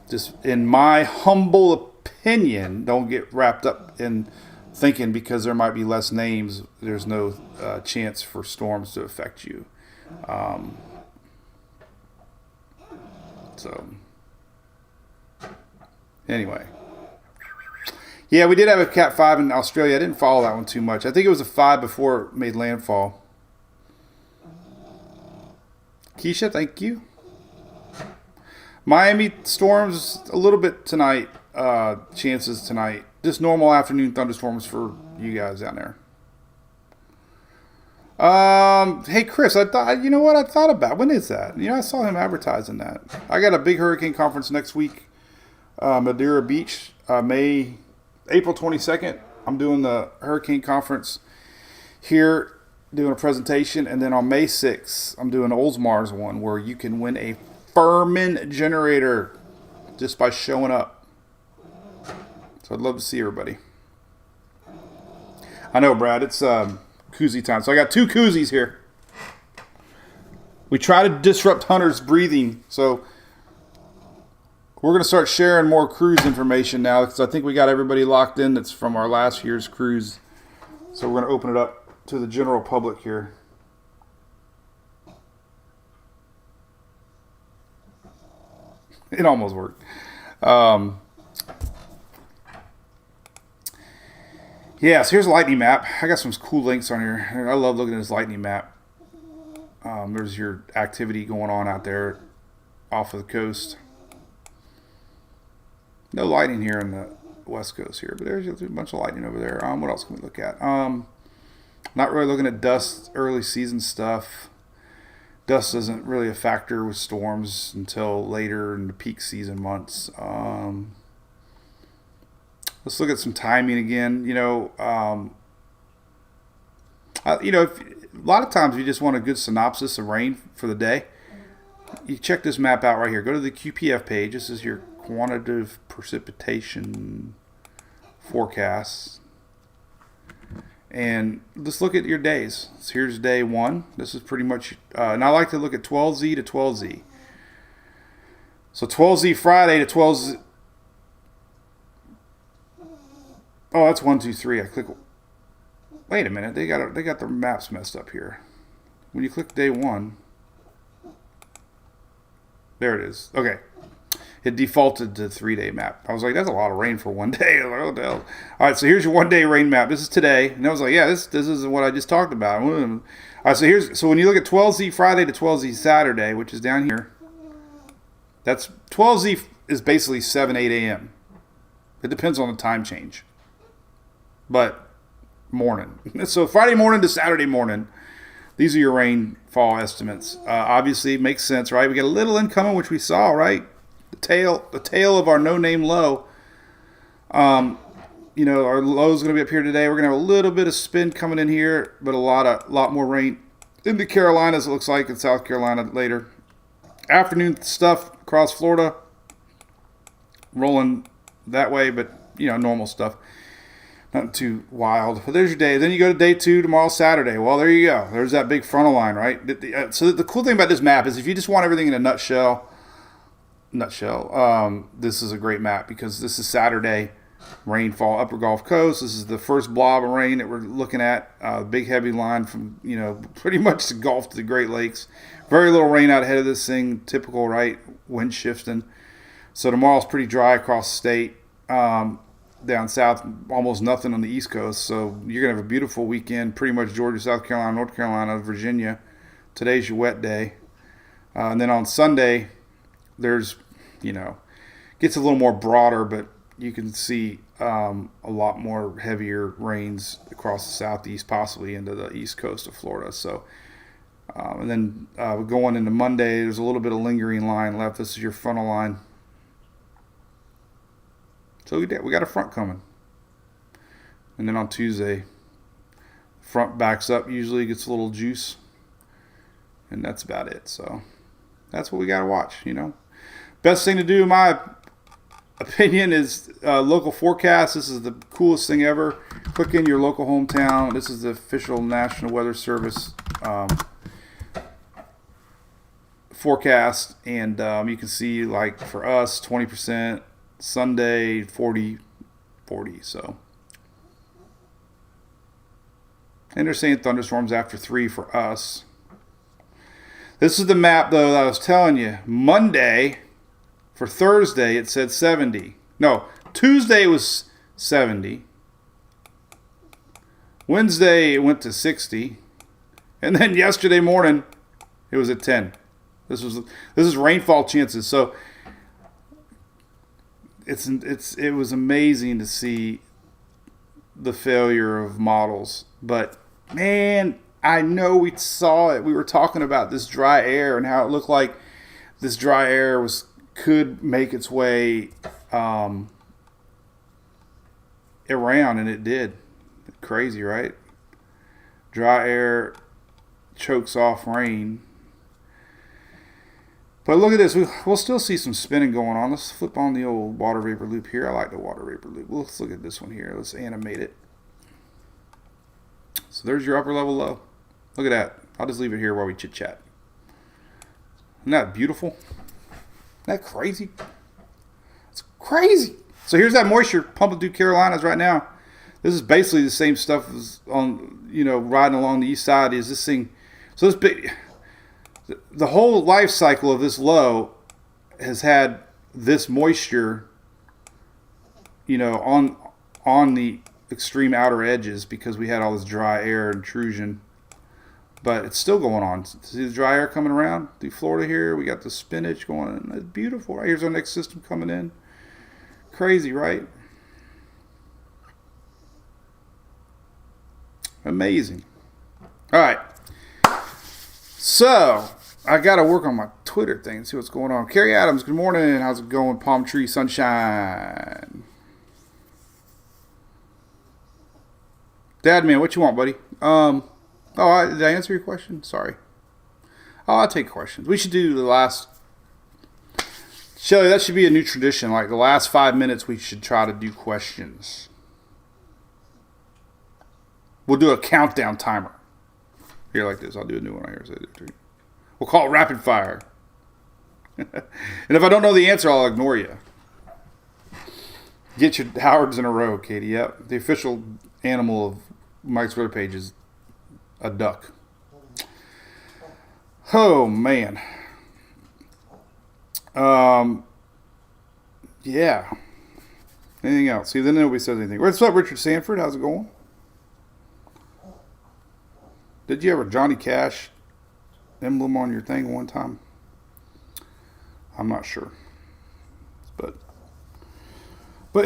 just in my humble opinion, don't get wrapped up in thinking because there might be less names, there's no chance for storms to affect you. So, anyway. Yeah, we did have a Cat 5 in Australia. I didn't follow that one too much. I think it was a 5 before it made landfall. Keisha, thank you. Miami storms a little bit tonight. Chances tonight. Just normal afternoon thunderstorms for you guys down there. Hey Chris, I thought what I thought about. When is that? I saw him advertising that. I got a big hurricane conference next week, Madeira Beach, April 22nd. I'm doing the hurricane conference here, doing a presentation, and then on May 6th, I'm doing Oldsmar's one where you can win a Furman generator just by showing up. So I'd love to see everybody. I know, Brad, it's koozie time. So I got 2 koozies here. We try to disrupt Hunter's breathing, so we're going to start sharing more cruise information now because I think we got everybody locked in that's from our last year's cruise. So we're going to open it up to the general public here. It almost worked. Yeah, so here's a lightning map. I got some cool links on here. I love looking at this lightning map. There's your activity going on out there off of the coast. No lighting here in the west coast here, but there's a bunch of lighting over there. What else can we look at? Not really looking at dust, early season stuff. Dust isn't really a factor with storms until later in the peak season months. Let's look at some timing again. If, a lot of times you just want a good synopsis of rain for the day. You check this map out right here. Go to the QPF page. This is your quantitative precipitation forecast. And let's look at your days. So here's day 1. This is pretty much, and I like to look at 12Z to 12Z. So 12Z Friday to 12Z. Oh, that's 1, 2, 3. I click. Wait a minute. They got their maps messed up here. When you click day 1, there it is. Okay. It defaulted to 3-day map. I was like, that's a lot of rain for one day. I was like, oh, the hell. All right, so here's your 1-day rain map. This is today. And I was like, yeah, this is what I just talked about. All right, so when you look at 12Z Friday to 12Z Saturday, which is down here, that's 12Z is basically 7, 8 a.m. It depends on the time change. But morning. So Friday morning to Saturday morning, these are your rainfall estimates. Obviously, it makes sense, right? We got a little incoming, which we saw, right? The tail of our no-name low. Our low is going to be up here today. We're going to have a little bit of spin coming in here, but a lot more rain in the Carolinas, it looks like, in South Carolina later. Afternoon stuff across Florida, rolling that way, but, normal stuff. Nothing too wild. But there's your day. Then you go to day 2, tomorrow, Saturday. Well, there you go. There's that big frontal line, right? So the cool thing about this map is if you just want everything in a nutshell, this is a great map because this is Saturday rainfall, upper Gulf Coast. This is the first blob of rain that we're looking at. Big heavy line from pretty much the Gulf to the Great Lakes. Very little rain out ahead of this thing. Typical, right? Wind shifting. So tomorrow's pretty dry across the state. Down south, almost nothing on the East Coast. So you're gonna have a beautiful weekend. Pretty much Georgia, South Carolina, North Carolina, Virginia. Today's your wet day, and then on Sunday, there's gets a little more broader, but you can see a lot more heavier rains across the southeast, possibly into the east coast of Florida. So, and then going into Monday, there's a little bit of lingering line left. This is your frontal line. So we got a front coming. And then on Tuesday, front backs up, usually gets a little juice. And that's about it. So that's what we got to watch, Best thing to do, in my opinion, is local forecast. This is the coolest thing ever. Click in your local hometown. This is the official National Weather Service forecast. And you can see, like, for us, 20%. Sunday, 40. So, and they're saying thunderstorms after 3 for us. This is the map, though, that I was telling you. Monday, for Thursday, it said 70. No, Tuesday was 70. Wednesday, it went to 60. And then yesterday morning, it was at 10. This is rainfall chances. So it was amazing to see the failure of models. But man, I know we saw it. We were talking about this dry air and how it looked like this dry air could make its way around, and it did. Crazy, right? Dry air chokes off rain. But look at this. We'll still see some spinning going on. Let's flip on the old water vapor loop here. I like the water vapor loop. Let's look at this one here. Let's animate it. So there's your upper level low. Look at that. I'll just leave it here while we chit chat. Isn't that beautiful? Isn't that crazy? It's crazy. So here's that moisture pumping through Carolinas right now. This is basically the same stuff as on, riding along the east side. Is this thing? So this big. The whole life cycle of this low has had this moisture, on the extreme outer edges because we had all this dry air intrusion But it's still going on. See the dry air coming around through Florida here. We got the spinach going. It's beautiful. Right here's our next system coming in. Crazy, right? Amazing. All right. So, I got to work on my Twitter thing and see what's going on. Carrie Adams, good morning. How's it going? Palm tree sunshine. Dad, man, what you want, buddy? Did I answer your question? Sorry. Oh, I'll take questions. We should do the last... Shelly, that should be a new tradition. Like the last 5 minutes, we should try to do questions. We'll do a countdown timer. Here, like this. I'll do a new one right here. We'll call it rapid fire. And if I don't know the answer, I'll ignore you. Get your Howards in a row, Katie. Yep. The official animal of Mike's Twitter page is a duck. Oh, man. Yeah. Anything else? See, then nobody says anything. What's up, Richard Sanford? How's it going? Did you have a Johnny Cash emblem on your thing one time? I'm not sure. But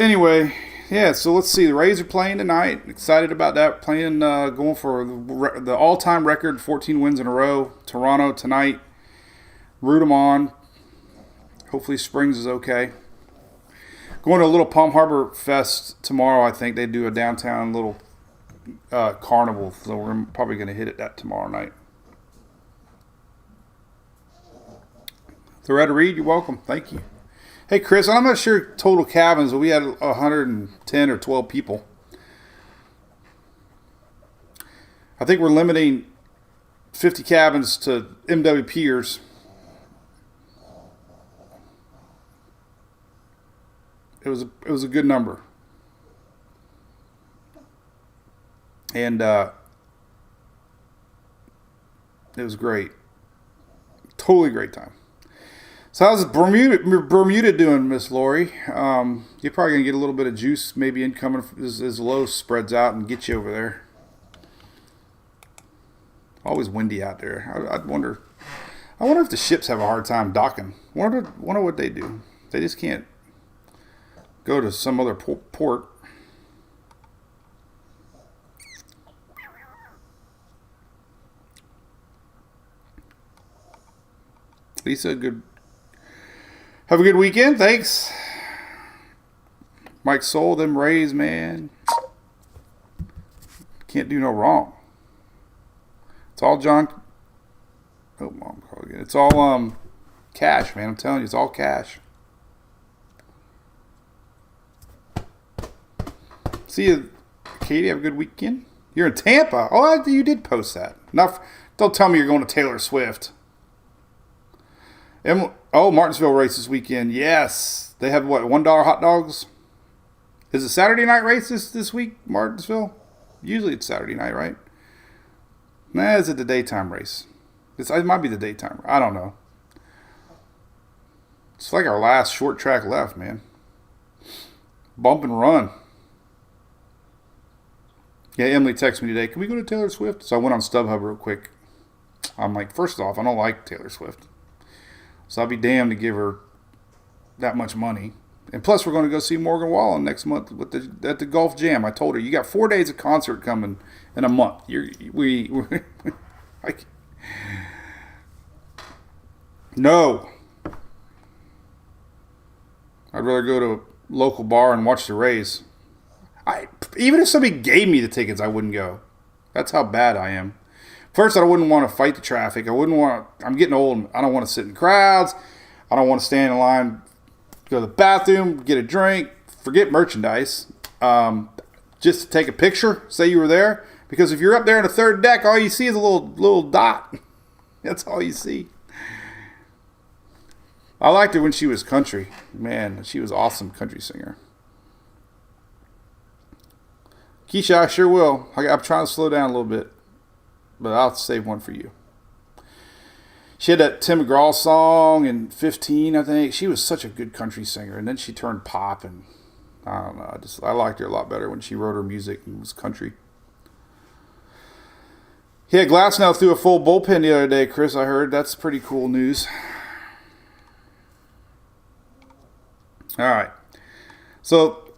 anyway, yeah, so let's see. The Rays are playing tonight. Excited about that. Playing, going for the all-time record, 14 wins in a row. Toronto tonight. Root them on. Hopefully Springs is okay. Going to a little Palm Harbor Fest tomorrow, I think. They do a downtown little carnival. So we're probably going to hit it that tomorrow night. Loretta Reed, you're welcome. Thank you. Hey, Chris, I'm not sure total cabins, but we had 110 or 12 people. I think we're limiting 50 cabins to MWPers. It was a good number. And it was great. Totally great time. So how's Bermuda doing, Miss Lori? You're probably going to get a little bit of juice maybe incoming as low spreads out and get you over there. Always windy out there. I wonder if the ships have a hard time docking. Wonder what they do. They just can't go to some other port. Lisa, have a good weekend. Thanks. Mike Soul, them Rays, man. Can't do no wrong. It's all John. Oh, Mom called again. It's all cash, man. I'm telling you, it's all cash. See you, Katie. Have a good weekend. You're in Tampa. Oh, you did post that. Don't tell me you're going to Taylor Swift. Martinsville race this weekend. Yes. They have what, $1 hot dogs? Is it Saturday night race this week, Martinsville? Usually it's Saturday night, right? Nah, is it the daytime race? It might be the daytime. I don't know. It's like our last short track left, man. Bump and run. Yeah, Emily texted me today. Can we go to Taylor Swift? So I went on StubHub real quick. I'm like, first off, I don't like Taylor Swift. So I'll be damned to give her that much money. And plus, we're going to go see Morgan Wallen next month at the Golf Jam. I told her, you got 4 days of concert coming in a month. No. I'd rather go to a local bar and watch the Rays. Even if somebody gave me the tickets, I wouldn't go. That's how bad I am. First, I wouldn't want to fight the traffic. I'm getting old. I don't want to sit in crowds. I don't want to stand in line, go to the bathroom, get a drink, forget merchandise. Just to take a picture, say you were there. Because if you're up there in the third deck, all you see is a little dot. That's all you see. I liked her when she was country. Man, she was an awesome country singer. Keisha, I sure will. I'm trying to slow down a little bit. But I'll save one for you. She had that Tim McGraw song in 15, I think. She was such a good country singer. And then she turned pop, and I don't know. I liked her a lot better when she wrote her music and was country. Yeah, Glasnow threw a full bullpen the other day, Chris. I heard that's pretty cool news. All right. So,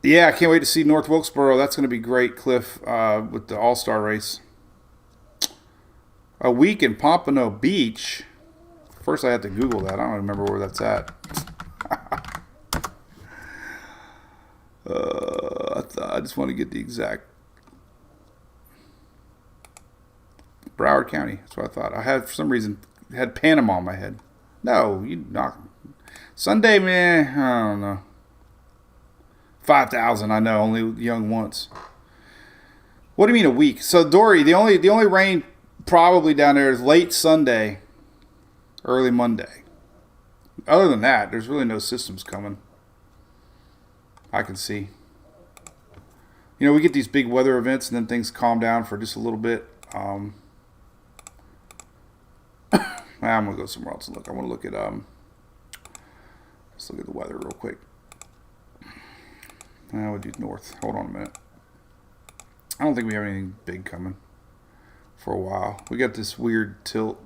yeah, I can't wait to see North Wilkesboro. That's going to be great, Cliff, with the All-Star race. A week in Pompano Beach. First, I had to Google that. I don't remember where that's at. I just want to get the exact. Broward County. That's what I thought. I had, for some reason, had Panama in my head. No, you not. Sunday, man, I don't know. 5,000, I know, only young once. What do you mean a week? So Dory, the only rain probably down there is late Sunday, early Monday. Other than that, there's really no systems coming. I can see. You know, we get these big weather events and then things calm down for just a little bit. I'm gonna go somewhere else and look. I want to look at let's look at the weather real quick. I would do north. Hold on a minute. I don't think we have anything big coming for a while. We got this weird tilt.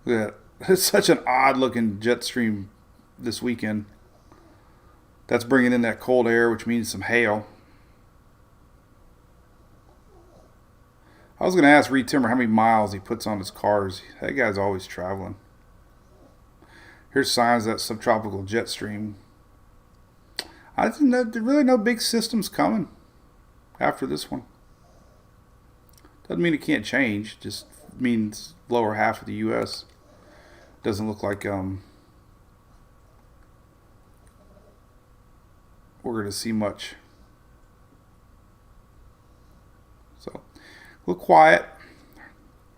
Look at that. It's such an odd looking jet stream this weekend. That's bringing in that cold air, which means some hail. I was going to ask Reed Timmer how many miles he puts on his cars. That guy's always traveling. Here's signs of that subtropical jet stream. I think there's really no big systems coming after this one. Doesn't mean it can't change. Just means lower half of the U.S. doesn't look like we're going to see much. So, a little quiet.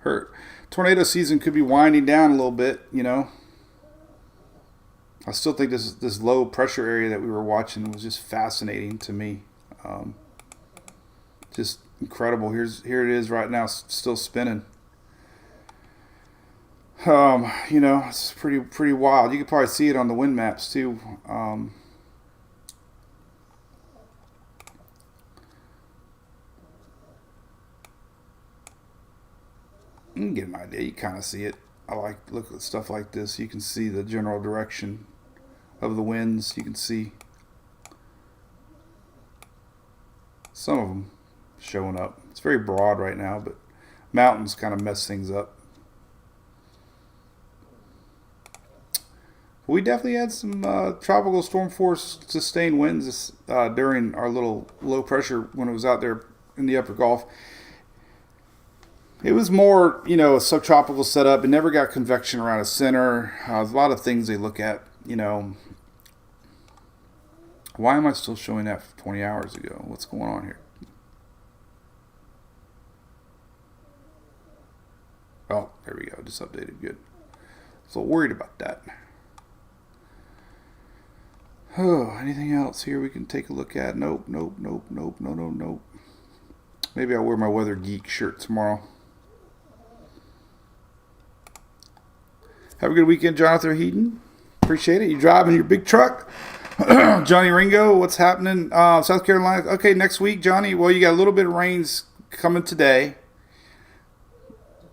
Her tornado season could be winding down a little bit, you know. I still think this low pressure area that we were watching was just fascinating to me. Just incredible. Here it is right now, still spinning. You know, it's pretty wild. You could probably see it on the wind maps too. You can get an idea. You kind of see it. Look at stuff like this. You can see the general direction of the winds. You can see some of them showing up. It's very broad right now, but mountains kind of mess things up. We definitely had some tropical storm force sustained winds during our little low pressure when it was out there in the upper Gulf. It was more, you know, a subtropical setup. It never got convection around a center. There's a lot of things they look at, you know. Why am I still showing that 20 hours ago? What's going on here? Oh, there we go. Just updated. Good. So worried about that. Oh, anything else here we can take a look at? Nope. Maybe I'll wear my Weather Geek shirt tomorrow. Have a good weekend, Jonathan Heaton. Appreciate it. You driving your big truck? Johnny Ringo, what's happening? South Carolina. Okay, next week, Johnny. Well, you got a little bit of rains coming today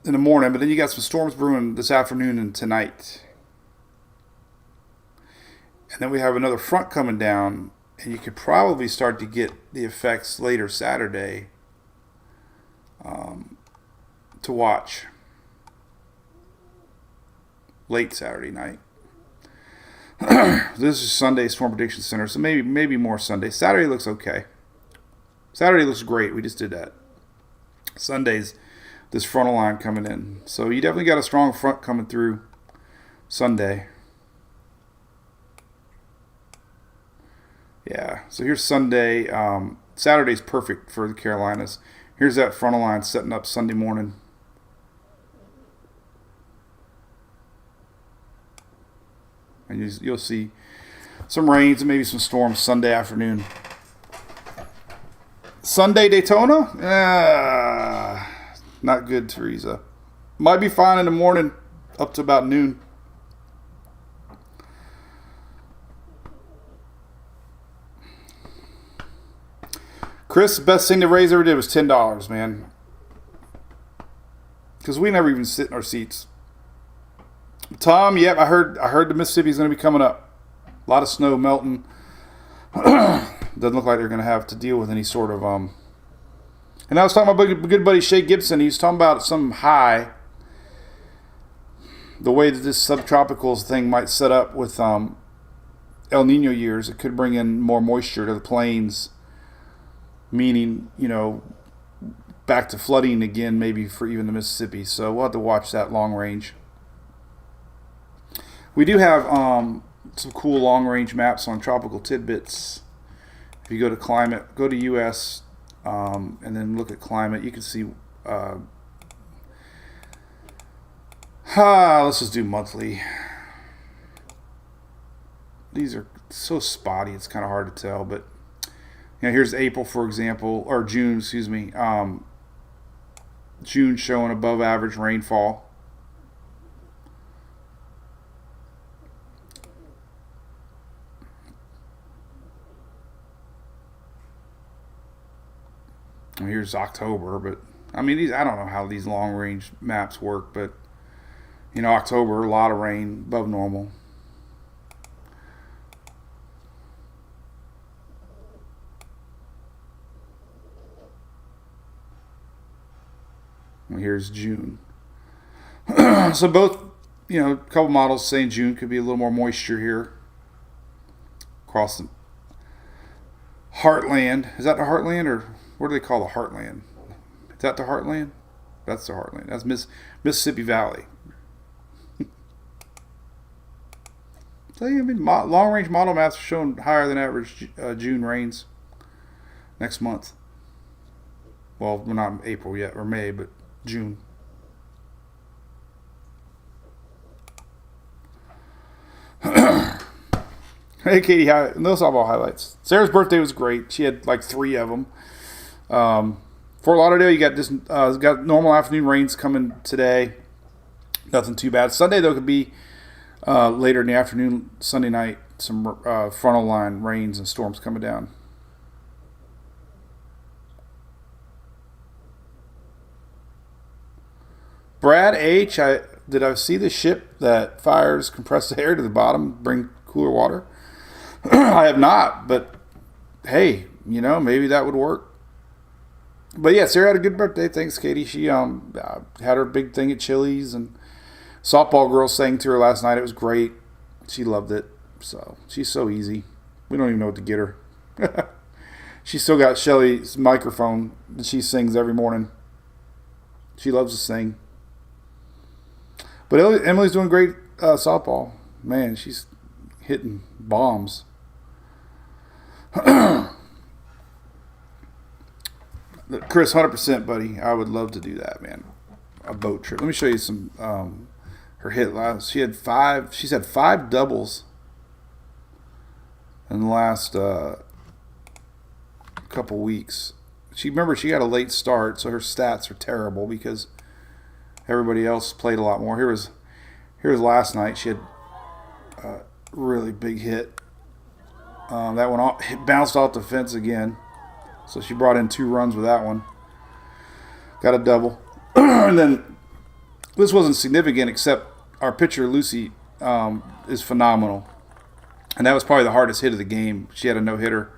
in the morning, but then you got some storms brewing this afternoon and tonight. And then we have another front coming down, and you could probably start to get the effects later Saturday to watch. Late Saturday night. This is Sunday Storm Prediction Center, so maybe more Sunday. Saturday looks okay. Saturday looks great. We just did that. Sunday's this frontal line coming in. So you definitely got a strong front coming through Sunday. Yeah, so here's Sunday. Saturday's perfect for the Carolinas. Here's that frontal line setting up Sunday morning. And you'll see some rains and maybe some storms Sunday afternoon. Sunday Daytona? Not good, Teresa. Might be fine in the morning up to about noon. Chris, the best thing the Rays ever did was $10, man. Because we never even sit in our seats. Tom, yep, I heard the Mississippi's going to be coming up. A lot of snow melting. Doesn't look like they're going to have to deal with any sort of And I was talking about my good buddy Shay Gibson. He was talking about some high. The way that this subtropical thing might set up with El Nino years, it could bring in more moisture to the plains, meaning, back to flooding again, maybe for even the Mississippi. So we'll have to watch that long range. We do have some cool long range maps on Tropical Tidbits. If you go to climate, go to US, and then look at climate, you can see. Let's just do monthly. These are so spotty, it's kind of hard to tell. But here's April, for example, or June, excuse me. June showing above average rainfall. And here's October, but I don't know how these long range maps work, but October, a lot of rain, above normal. And here's June. So both, a couple models saying June could be a little more moisture here. Across the Heartland. Is that the Heartland, or what do they call the Heartland? Is that the Heartland? That's the Heartland. That's Mississippi Valley. So, long-range model maps are showing higher than average June rains next month. Well, we're not in April yet, or May, but June. Hey, Katie, no softball highlights. Sarah's birthday was great. She had like 3 of them. Fort Lauderdale, you got got normal afternoon rains coming today. Nothing too bad. Sunday, though, could be later in the afternoon, Sunday night, some frontal line rains and storms coming down. Brad H., did I see the ship that fires compressed air to the bottom, bring cooler water? I have not, but hey, maybe that would work. But yeah, Sarah had a good birthday. Thanks, Katie. She had her big thing at Chili's, and softball girls sang to her last night. It was great. She loved it. So she's so easy. We don't even know what to get her. She still got Shelly's microphone that she sings every morning. She loves to sing. But Emily's doing great softball. Man, she's hitting bombs. Chris, 100%, buddy. I would love to do that, man. A boat trip. Let me show you some. Her hit last. She's had 5 doubles in the last couple weeks. She got a late start, so her stats are terrible because everybody else played a lot more. Here was last night. She had a really big hit. That one bounced off the fence again. So she brought in 2 runs with that one. Got a double. And then this wasn't significant, except our pitcher, Lucy, is phenomenal. And that was probably the hardest hit of the game. She had a no-hitter.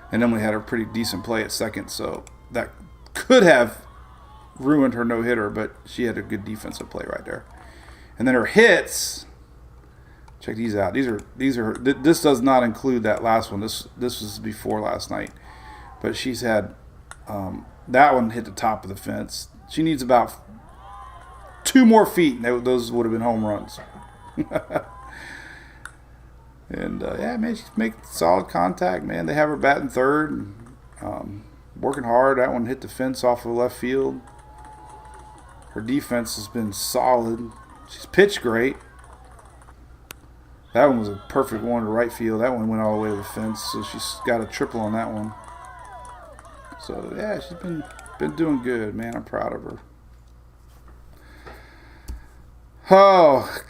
And Emily had a pretty decent play at second. So that could have ruined her no-hitter, but she had a good defensive play right there. And then her hits, check these out. This does not include that last one. This was before last night. But she's had that one hit the top of the fence. She needs about 2 more feet, and those would have been home runs. And yeah, man, she's making solid contact, man. They have her batting third, working hard. That one hit the fence off of left field. Her defense has been solid. She's pitched great. That one was a perfect one to right field. That one went all the way to the fence, so she's got a triple on that one. So yeah, she's been doing good, man. I'm proud of her. Oh,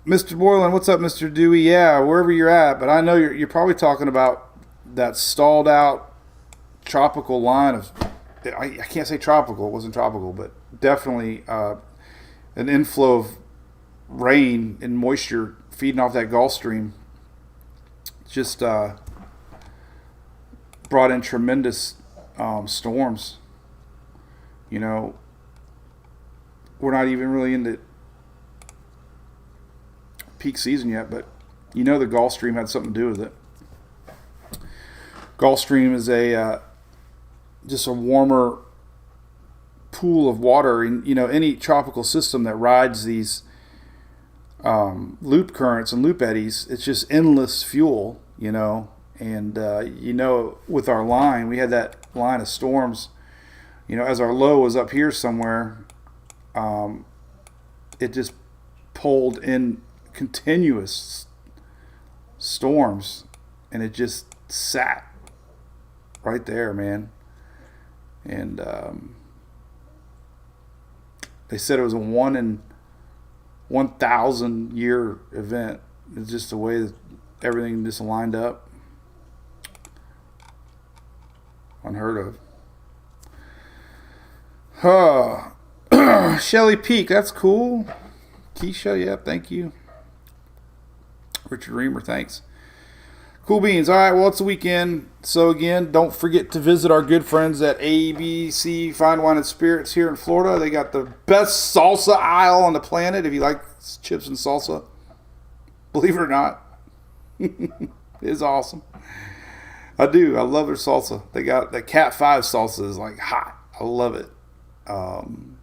Mr. Moreland, what's up, Mr. Dewey? Yeah, wherever you're at, but I know you're probably talking about that stalled out tropical line of, I can't say tropical, it wasn't tropical, but definitely an inflow of rain and moisture feeding off that Gulf Stream just brought in tremendous storms. You know, we're not even really into peak season yet, but you know the Gulf Stream had something to do with it. Gulf Stream is just a warmer pool of water, and you know any tropical system that rides these loop currents and loop eddies, it's just endless fuel, you know. And you know, with our line, we had that line of storms. You know, as our low was up here somewhere, it just pulled in continuous storms, and it just sat right there, man. And they said it was a 1 in 1,000 year event. It's just the way that everything just lined up. Unheard of. Shelly Peak, that's cool. Keisha, yep, thank you. Richard Reamer, thanks. Cool beans. All right, well, it's the weekend. So, again, don't forget to visit our good friends at ABC Fine Wine and Spirits here in Florida. They got the best salsa aisle on the planet if you like chips and salsa. Believe it or not. It is awesome. I do. I love their salsa. They got the Cat 5 salsa is like hot. I love it. And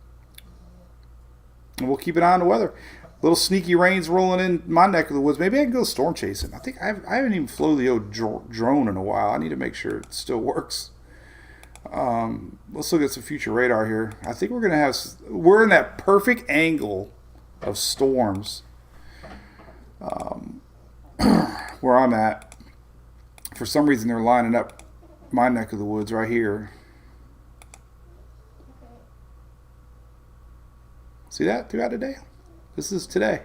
we'll keep an eye on the weather. Little sneaky rains rolling in my neck of the woods. Maybe I can go storm chasing. I think I haven't even flown the old drone in a while. I need to make sure it still works. Let's look at some future radar here. I think we're in that perfect angle of storms where I'm at. For some reason, they're lining up my neck of the woods right here. See that throughout the day? This is today.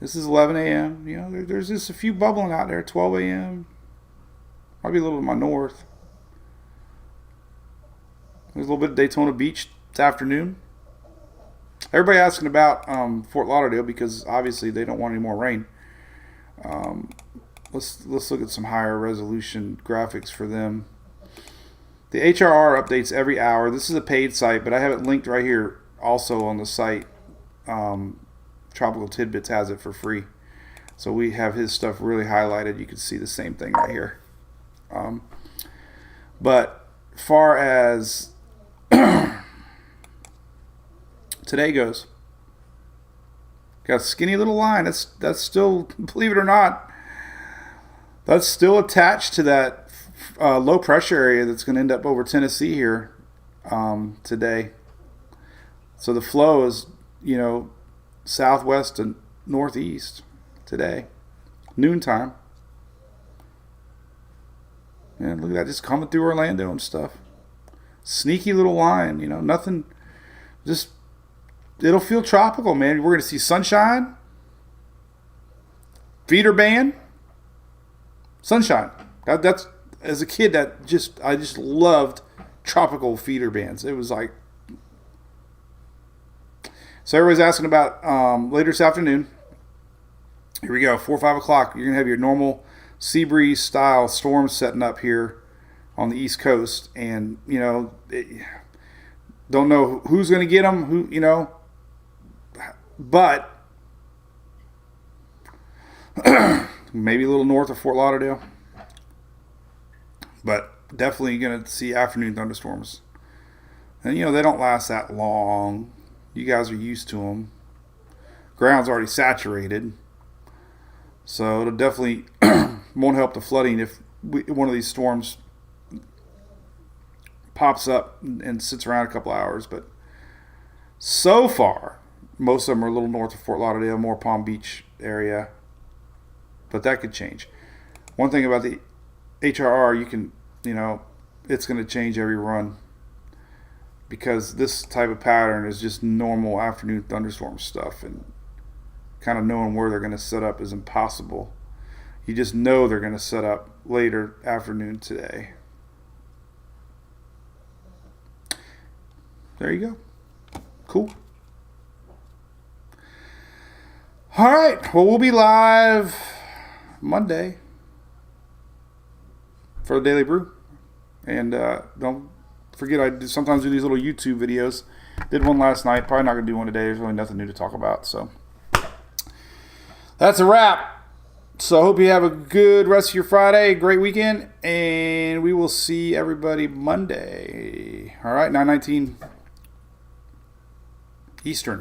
This is 11 a.m. You know, there's just a few bubbling out there. 12 a.m. Might be a little to my north. There's a little bit of Daytona Beach this afternoon. Everybody asking about Fort Lauderdale because obviously they don't want any more rain. Let's look at some higher resolution graphics for them. The HRR updates every hour. This is a paid site, but I have it linked right here. Also on the site, Tropical Tidbits has it for free. So we have his stuff really highlighted. You can see the same thing right here. But far as today goes, got a skinny little line. That's still, believe it or not, that's still attached to that low pressure area that's going to end up over Tennessee here today. So the flow is, you know, southwest and northeast today, noontime. And look at that, just coming through Orlando and stuff. Sneaky little line, you know, nothing, just, it'll feel tropical, man. We're going to see sunshine, feeder band, sunshine. That's, as a kid, I just loved tropical feeder bands. It was like, so everybody's asking about later this afternoon. Here we go, 4 or 5 o'clock. You're going to have your normal sea breeze style storms setting up here on the East Coast. And, you know, don't know who's going to get them, who, you know. But maybe a little north of Fort Lauderdale. But definitely going to see afternoon thunderstorms. And, you know, they don't last that long. You guys are used to them. Ground's already saturated. So it'll definitely won't help the flooding if one of these storms pops up and sits around a couple hours. But so far, most of them are a little north of Fort Lauderdale, more Palm Beach area. But that could change. One thing about the HRR, you can, you know, it's going to change every run. Because this type of pattern is just normal afternoon thunderstorm stuff, and kind of knowing where they're going to set up is impossible. You just know they're going to set up later afternoon today. There you go. Cool. All right. Well, we'll be live Monday for the Daily Brew. And don't forget, I sometimes do these little YouTube videos. Did one last night. Probably not going to do one today. There's really nothing new to talk about. So that's a wrap. So I hope you have a good rest of your Friday, great weekend, and we will see everybody Monday. All right, 9:19 Eastern.